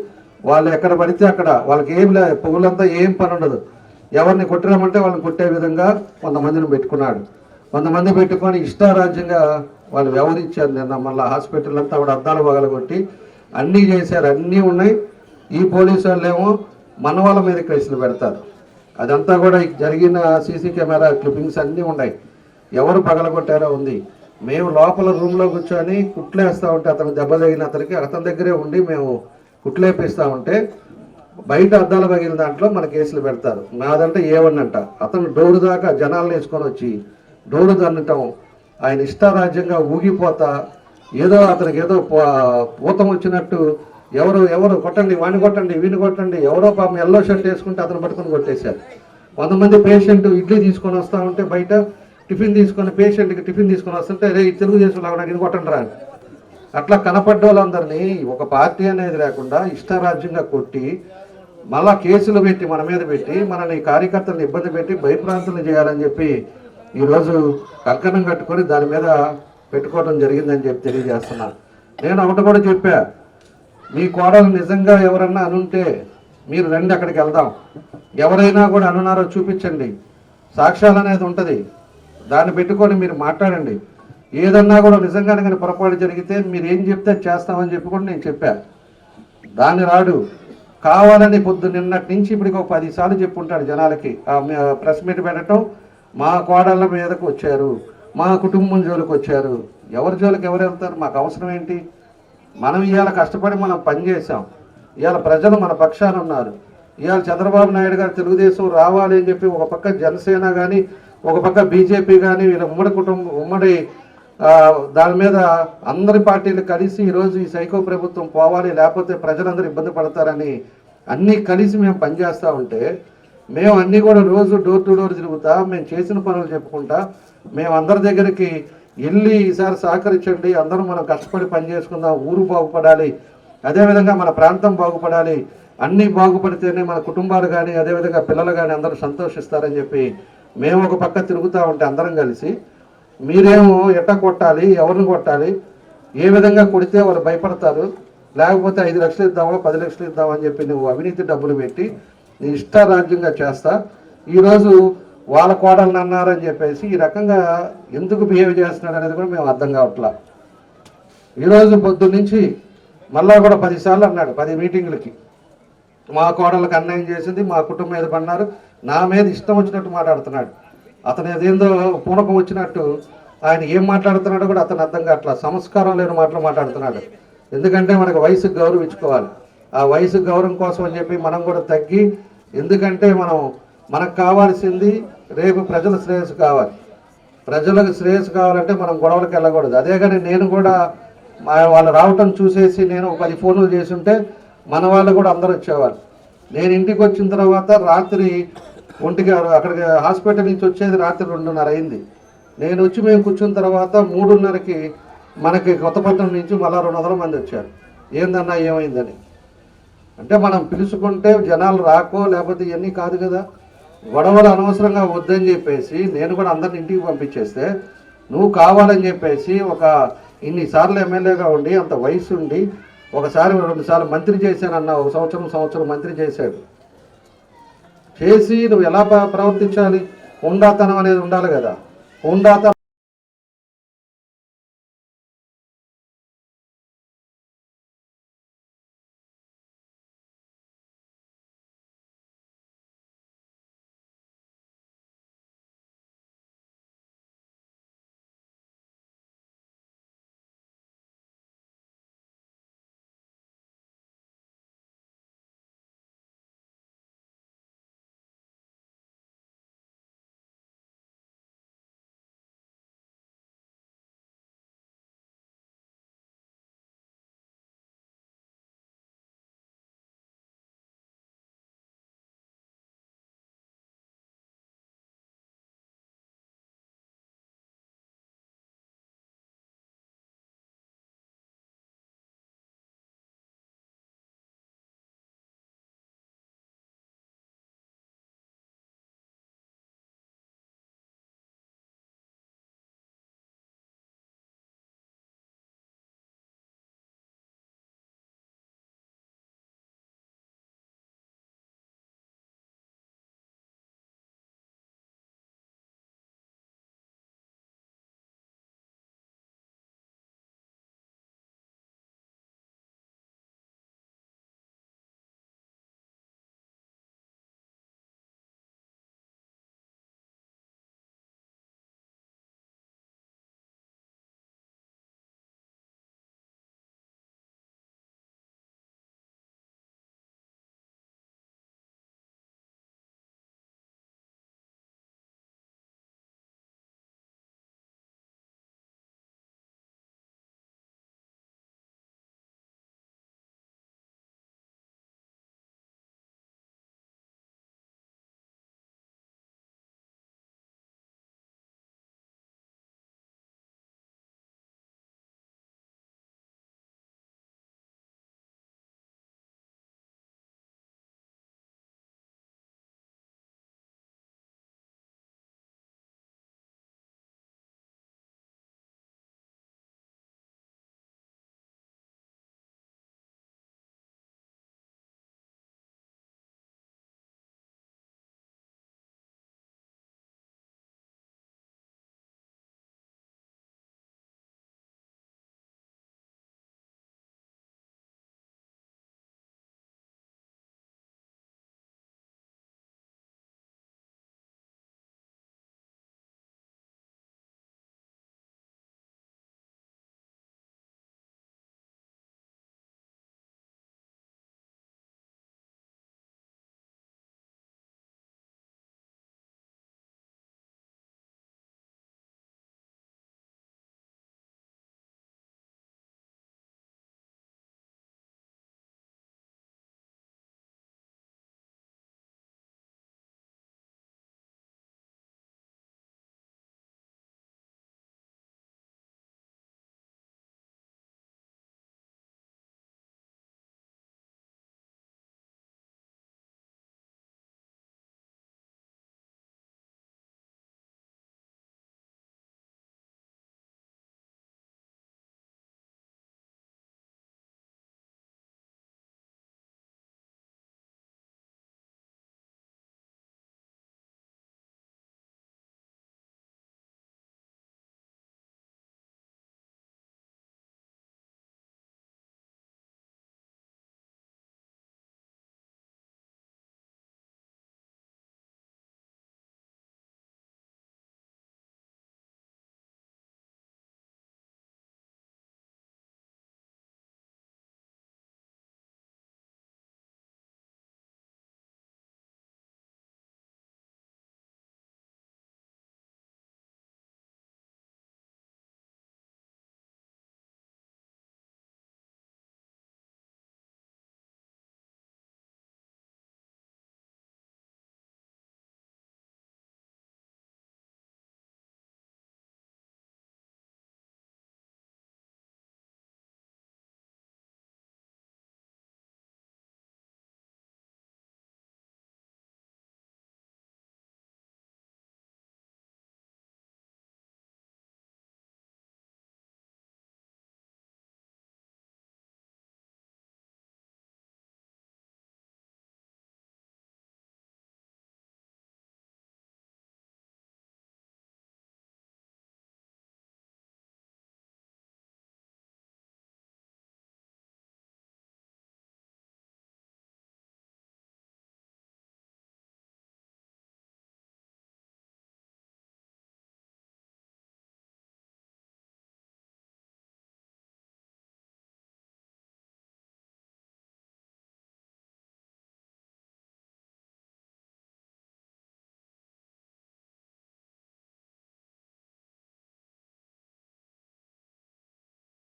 వాళ్ళు ఎక్కడ పడితే అక్కడ వాళ్ళకి ఏం లేదు, పొగులంతా ఏం పని ఉండదు. ఎవరిని కొట్టినామంటే వాళ్ళని కొట్టే విధంగా కొంతమందిని పెట్టుకున్నాడు. కొంతమంది పెట్టుకొని ఇష్టారాజ్యంగా వాళ్ళు వ్యవహరించారు. నిన్న మళ్ళీ హాస్పిటల్ అంతా కూడా అద్దాలు పగలగొట్టి అన్నీ చేశారు, అన్నీ ఉన్నాయి. ఈ పోలీసు వాళ్ళేమో మన వాళ్ళ మీద కేసులు పెడతారు. అదంతా కూడా జరిగిన సీసీ కెమెరా క్లిప్పింగ్స్ అన్నీ ఉన్నాయి. ఎవరు పగలగొట్టారో ఉంది. మేము లోపల రూమ్లో కూర్చొని కుట్లేస్తూ ఉంటే అతను దెబ్బ తగిన అతని దగ్గరే ఉండి మేము కుట్లేపిస్తూ ఉంటే బయట అద్దాలు పగిలిన దాంట్లో మన కేసులు పెడతారు. నాదంటే ఏమన్నంట అతను డోరు దాకా జనాలను వేసుకొని వచ్చి డోరు దన్నటం, ఆయన ఇష్టారాజ్యంగా ఊగిపోతా ఏదో అతనికి ఏదో పూతం వచ్చినట్టు ఎవరు కొట్టండి, వాడిని కొట్టండి, వీని కొట్టండి, ఎవరో పాపం ఎల్లో షర్ట్ వేసుకుంటే అతను పట్టుకొని కొట్టేశారు. 100 మంది పేషెంట్ ఇడ్లీ తీసుకొని వస్తూ ఉంటే బయట టిఫిన్ తీసుకొని పేషెంట్కి టిఫిన్ తీసుకొని వస్తుంటే రే తెలుగుదేశం లాగా ఇది కొట్టండి రా. అట్లా కనపడ్డ వాళ్ళందరినీ ఒక పార్టీ అనేది లేకుండా ఇష్టారాజ్యంగా కొట్టి మళ్ళా కేసులు పెట్టి మన మీద పెట్టి మనని కార్యకర్తలను ఇబ్బంది పెట్టి భయప్రాంతులను చేయాలని చెప్పి ఈరోజు కంకణం కట్టుకొని దాని మీద పెట్టుకోవడం జరిగిందని చెప్పి తెలియజేస్తున్నాను. నేను ఒకటి కూడా చెప్పా, మీ కోడలు నిజంగా ఎవరన్నా అనుంటే మీరు రండి అక్కడికి వెళ్దాం. ఎవరైనా కూడా అనున్నారో చూపించండి, సాక్ష్యాలు అనేది ఉంటుంది, దాన్ని పెట్టుకొని మీరు మాట్లాడండి. ఏదన్నా కూడా నిజంగానే కానీ పొరపాటు జరిగితే మీరు ఏం చెప్తే చేస్తామని చెప్పి కూడా నేను చెప్పా. దాన్ని రాడు కావాలని నిన్నటి నుంచి ఇప్పటికి ఒక 10 సార్లు చెప్పుంటాడు జనాలకి. ప్రెస్ మీట్ పెట్టడం, మా కోడళ్ళ మీదకు వచ్చారు, మా కుటుంబం జోలికి వచ్చారు. ఎవరి జోలికి ఎవరు వెళ్తారు? మాకు అవసరం ఏంటి? మనం ఇవాళ కష్టపడి మనం పనిచేసాం. ఇవాళ ప్రజలు మన పక్షాన ఉన్నారు. ఇవాళ చంద్రబాబు నాయుడు గారు తెలుగుదేశం రావాలి అని చెప్పి ఒక పక్క జనసేన కానీ ఒక పక్క బీజేపీ కానీ వీళ్ళ ఉమ్మడి దాని మీద అందరి పార్టీలు కలిసి ఈరోజు ఈ సైకో ప్రభుత్వం పోవాలి, లేకపోతే ప్రజలందరూ ఇబ్బంది పడతారని అన్నీ కలిసి మేము పనిచేస్తూ ఉంటే మేము అన్నీ కూడా రోజు డోర్ టు డోర్ తిరుగుతా మేము చేసిన పనులు చెప్పుకుంటా మేము అందరి దగ్గరికి వెళ్ళి ఈసారి సహకరించండి, అందరూ మనం కష్టపడి పని చేసుకుందాం, ఊరు బాగుపడాలి, అదేవిధంగా మన ప్రాంతం బాగుపడాలి, అన్నీ బాగుపడితేనే మన కుటుంబాలు కానీ అదేవిధంగా పిల్లలు కానీ అందరూ సంతోషిస్తారని చెప్పి మేము ఒక పక్క తిరుగుతూ ఉంటే అందరం కలిసి మీరేమో ఎట్ట కొట్టాలి, ఎవరిని కొట్టాలి, ఏ విధంగా కొడితే వాళ్ళు భయపడతారు, లేకపోతే 5 లక్షలు ఇద్దామో 10 లక్షలు ఇద్దామని చెప్పి నువ్వు అవినీతి డబ్బులు పెట్టి నీ ఇష్టారాజ్యంగా చేస్తా ఈరోజు వాళ్ళ కోడలను అన్నారని చెప్పేసి ఈ రకంగా ఎందుకు బిహేవ్ చేస్తున్నాడు అనేది కూడా మేము అర్థం కావట్లా. ఈరోజు పొద్దున్నుంచి మళ్ళా కూడా 10 సార్లు అన్నాడు 10 మీటింగులకి మా కోడళ్ళకి అన్యాయం చేసింది, మా కుటుంబం మీద పడినారు, నా మీద ఇష్టం వచ్చినట్టు మాట్లాడుతున్నాడు. అతను అదేందో పూనకం వచ్చినట్టు ఆయన ఏం మాట్లాడుతున్నాడో కూడా అతను అర్థం కావట్లా. సంస్కారం లేని మాటలు మాట్లాడుతున్నాడు. ఎందుకంటే మనకు వయసుకు గౌరవించుకోవాలి. ఆ వయసు గౌరవం కోసం అని చెప్పి మనం కూడా తగ్గి, ఎందుకంటే మనకు కావాల్సింది రేపు ప్రజల శ్రేయస్సు కావాలి. ప్రజలకు శ్రేయస్సు కావాలంటే మనం గొడవలకు వెళ్ళకూడదు. అదే కానీ నేను కూడా వాళ్ళు రావటం చూసేసి నేను 10 ఫోన్లు చేసి ఉంటే మన వాళ్ళు కూడా అందరూ వచ్చేవాళ్ళు. నేను ఇంటికి వచ్చిన తర్వాత రాత్రి 1 అక్కడికి హాస్పిటల్ నుంచి వచ్చేది రాత్రి 2:30 అయింది. నేను వచ్చి మేము కూర్చున్న తర్వాత 3:30కి మనకి కొత్తపట్నం నుంచి మళ్ళీ 200 మంది వచ్చారు. ఏందన్నా ఏమైందని అంటే మనం పిలుచుకుంటే జనాలు రాకో లేకపోతే ఇవన్నీ కాదు కదా. గొడవలు అనవసరంగా వద్దని చెప్పేసి నేను కూడా అందరిని ఇంటికి పంపించేస్తే నువ్వు కావాలని చెప్పేసి ఒక ఇన్నిసార్లు ఎమ్మెల్యేగా ఉండి అంత వయసు ఉండి ఒకసారి 2 సార్లు మంత్రి చేశానన్న ఒక సంవత్సరం మంత్రి చేశాడు. చేసి నువ్వు ఎలా ప్రవర్తించాలి? హుండాతనం అనేది ఉండాలి కదా. హుండాతనం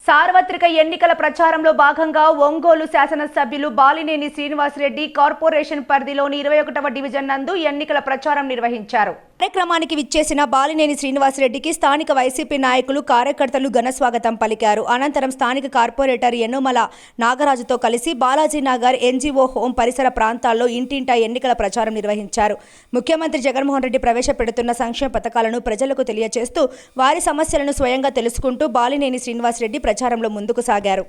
సార్వత్రిక ఎన్నికల ప్రచారంలో భాగంగా ఒంగోలు శాసనసభ్యులు బాలినేని శ్రీనివాసరెడ్డి కార్పొరేషన్ పరిధిలోని 21వ డివిజన్ నందు ఎన్నికల ప్రచారం నిర్వహించారు. కార్యక్రమానికి విచ్చేసిన బాలినేని శ్రీనివాసరెడ్డికి స్థానిక వైసీపీ నాయకులు కార్యకర్తలు ఘనస్వాగతం పలికారు. అనంతరం స్థానిక కార్పొరేటర్ ఎన్నుమల నాగరాజుతో కలిసి బాలాజీ నగర్ ఎన్జీఓ హోం పరిసర ప్రాంతాల్లో ఇంటింటా ఎన్నికల ప్రచారం నిర్వహించారు. ముఖ్యమంత్రి జగన్మోహన్ రెడ్డి ప్రవేశపెడుతున్న సంక్షేమ పథకాలను ప్రజలకు తెలియజేస్తూ వారి సమస్యలను స్వయంగా తెలుసుకుంటూ బాలినేని శ్రీనివాసరెడ్డి ప్రచారంలో ముందుకు సాగారు.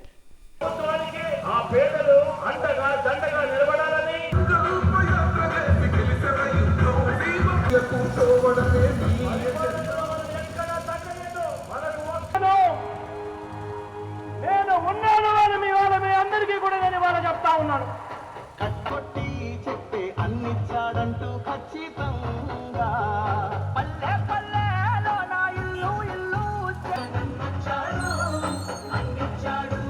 నేను ఉన్నాను అని మీ అందరికీ కూడా నేను ఇవాళ చెప్తా ఉన్నాను. కట్టొట్టి చెప్పే అన్నిచ్చాడంటూ ఖచ్చితంగా పల్లె పల్లెలో నా ఇల్లు ఇల్లు అన్నిచ్చాడు అన్నిచ్చాడు.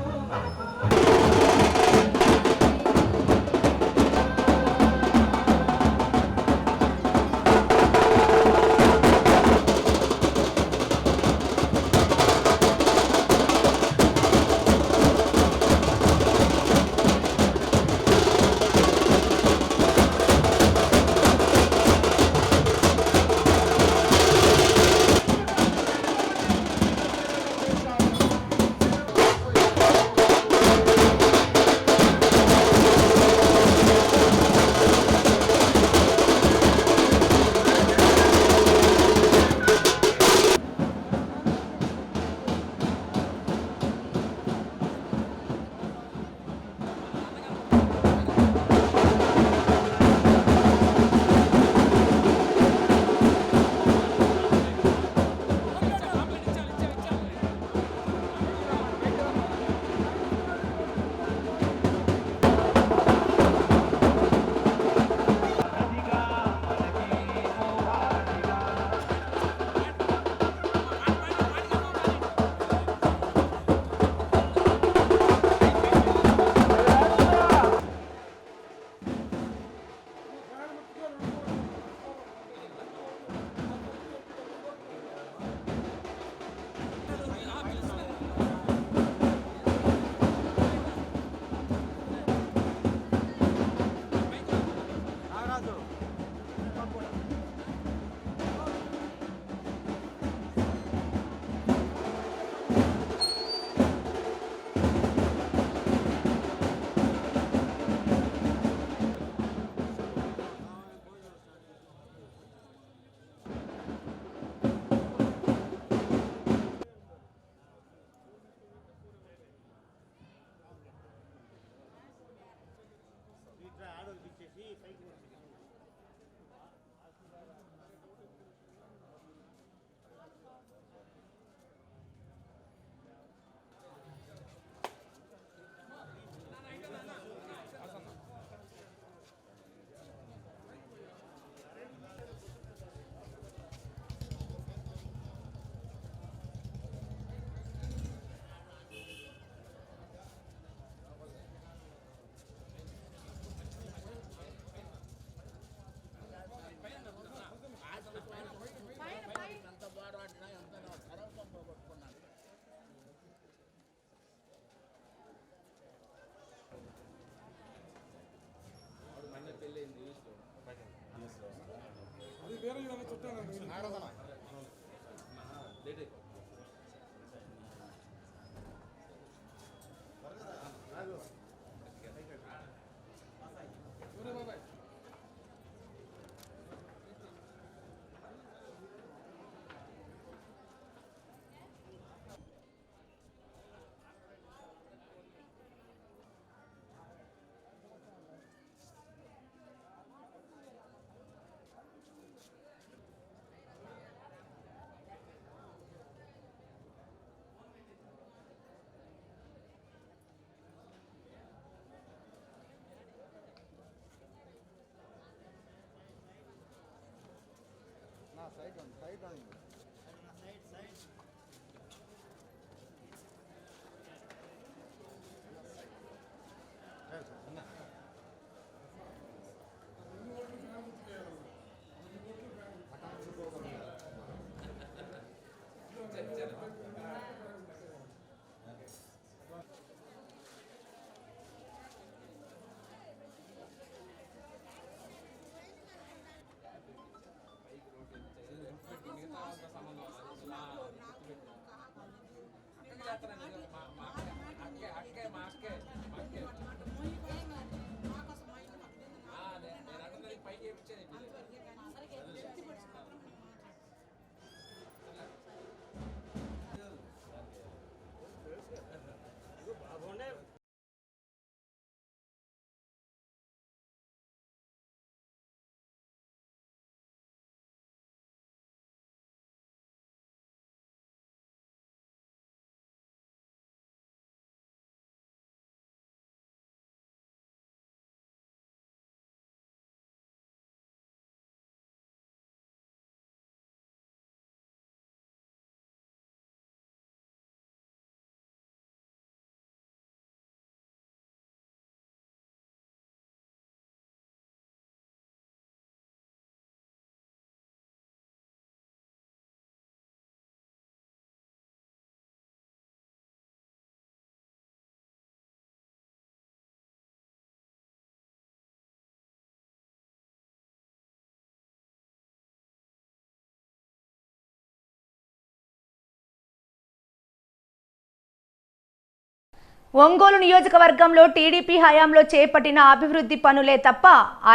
ఒంగోలు నియోజకవర్గంలో టీడీపీ హయాంలో చేపట్టిన అభివృద్ధి పనులే తప్ప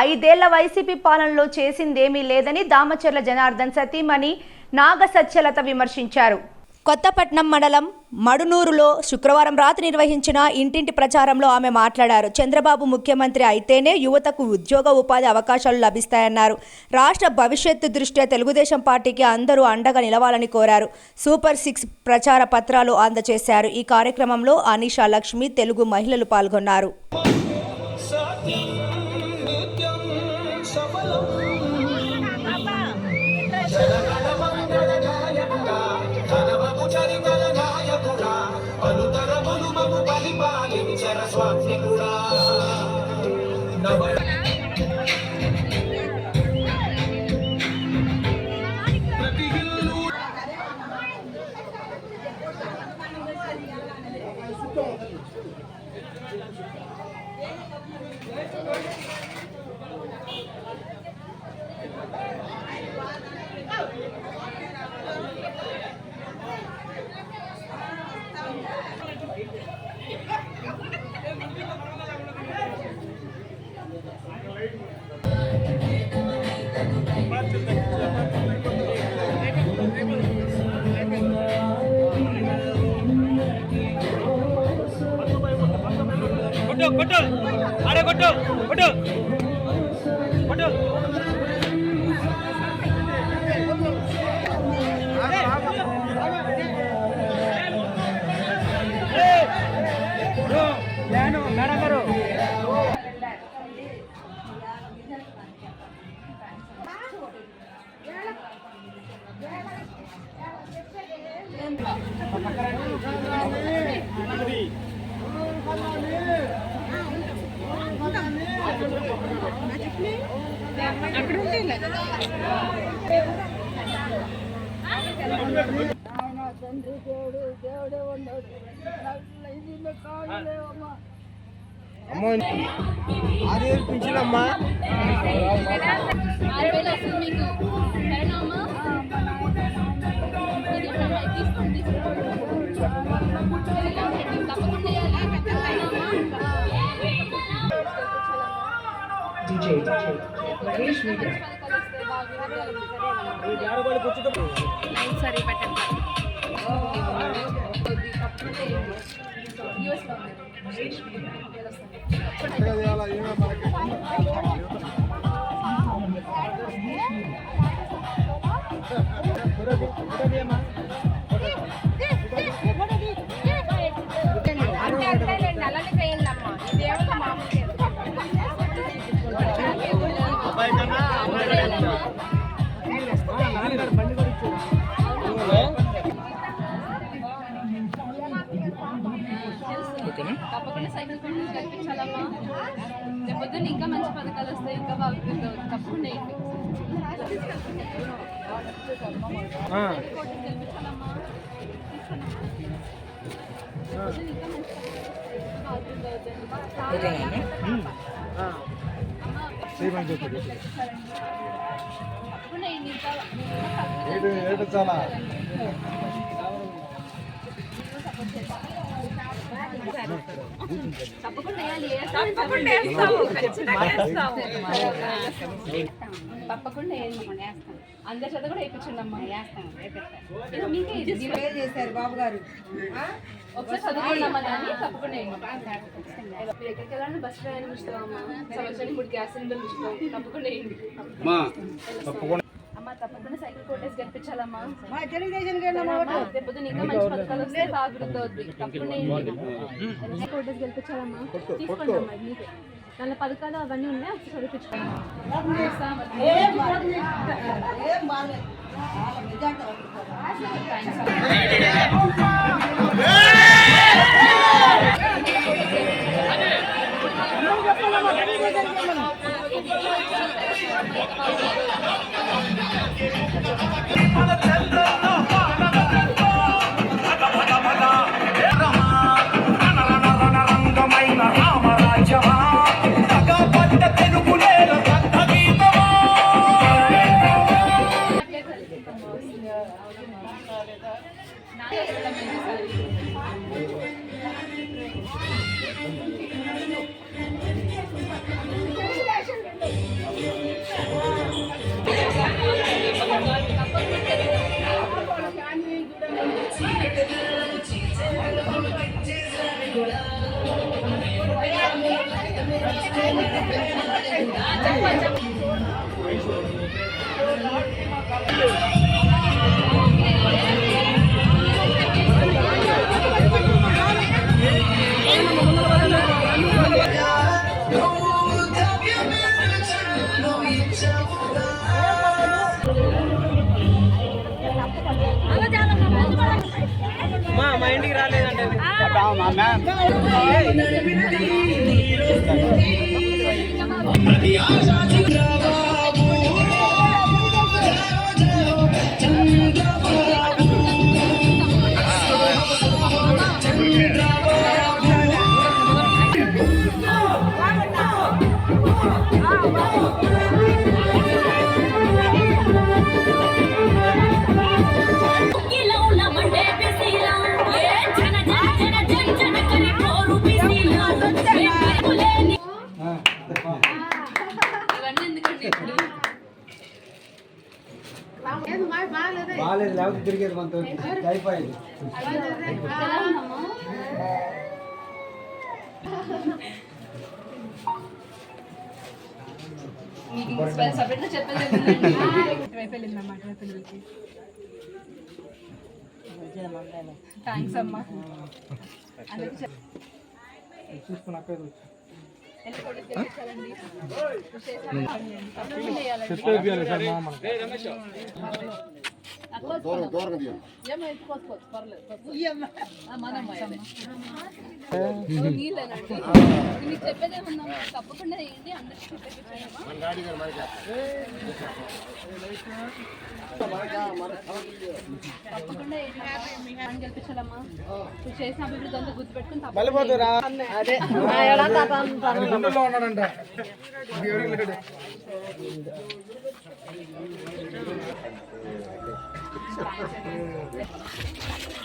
5 ఏళ్ల వైసీపీ పాలనలో చేసిందేమీ లేదని దామచర్ల జనార్దన్ సతీమణి నాగ సత్యలత విమర్శించారు. కొత్తపట్నం మండలం మడునూరులో శుక్రవారం రాత్రి నిర్వహించిన ఇంటింటి ప్రచారంలో ఆమె మాట్లాడారు. చంద్రబాబు ముఖ్యమంత్రి అయితేనే యువతకు ఉద్యోగ ఉపాధి అవకాశాలు లభిస్తాయన్నారు. రాష్ట్ర భవిష్యత్తు దృష్ట్యా తెలుగుదేశం పార్టీకి అందరూ అండగా నిలవాలని కోరారు. సూపర్ 6 ప్రచార పత్రాలు అందజేశారు. ఈ కార్యక్రమంలో అనిషా లక్ష్మి తెలుగు మహిళలు పాల్గొన్నారు. తప్పకుండా సైకిల్ కొనుగోలు కల్పించాలమ్మా. రేపు పొద్దున్న ఇంకా మంచి పథకాలు వస్తాయి, ఇంకా బాగా తప్పకుండా ఏంటి తప్పకుండా అందరి చేత కూడా వేయించండమ్మా. మీకే చేశారు బాబు గారు, ఒకసారి చదువుకున్నామా దాన్ని తప్పకుండా మీరు ఎక్కడికి వెళ్ళాలని బస్ ప్రయాణం ఇస్తామమ్మా. సంవత్సరానికి 3 గ్యాస్ సిలిండర్లు ఇస్తాం, తప్పకుండా వేయండి అమ్మా. తప్పకుండా సైకిల్ కోటేసి గెలిపించాలమ్మా. రేపు ఇంకా మంచి పథకాలు వస్తే బాగా అభివృద్ధి అవుతుంది. తప్పకుండా కోటేసి గెలిపించాలమ్మా. తీసుకోండి అమ్మా, మీకే దానిలో పథకాలు అవన్నీ ఉన్నాయి, ఒకసారి చదివించుకోండి. మా ఇంటికి రాలేదంటే బాగాలేదు, లేకపోతే తిరిగేది మనతో అయిపోయింది. సపరేట్గా చెప్పేది వెళ్ళిందమ్మా పిల్లలకి. థ్యాంక్స్ అమ్మా. నీళ్ళేనండి మీకు చెప్పేదేమన్నా తప్పకుండా ఏంటి అందరికీ తప్పకుండా గెలిపించాలమ్మా. నువ్వు చేసిన అభివృద్ధి అంతా గుర్తుపెట్టుకుని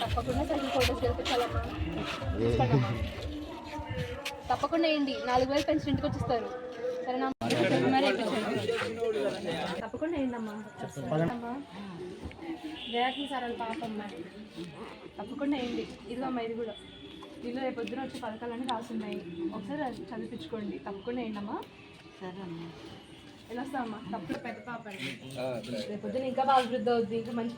తప్పకుండా సెల్ఫీ ఫోటోస్ గెలిపించాలమ్మా. తప్పకుండా ఏంటి 4,000 పెన్షన్ ఇంటికి వచ్చిస్తారు. సరేనా? తప్పకుండా ఏంటమ్మా దయాకి సార్ వాళ్ళ పాపమ్మ. తప్పకుండా ఏంటి ఇదిగమ్మా, ఇది కూడా వీళ్ళు రేపు పొద్దున వచ్చే పథకాలన్నీ రాసున్నాయి, ఒకసారి చదివించుకోండి. తప్పకుండా ఏంటమ్మా. సరే అమ్మా. ఎలా వస్తామమ్మా? తప్పుడు పెద్ద పాప రేపు పొద్దున ఇంకా బాగా అభివృద్ధి అవుద్ది, ఇంకా మంచి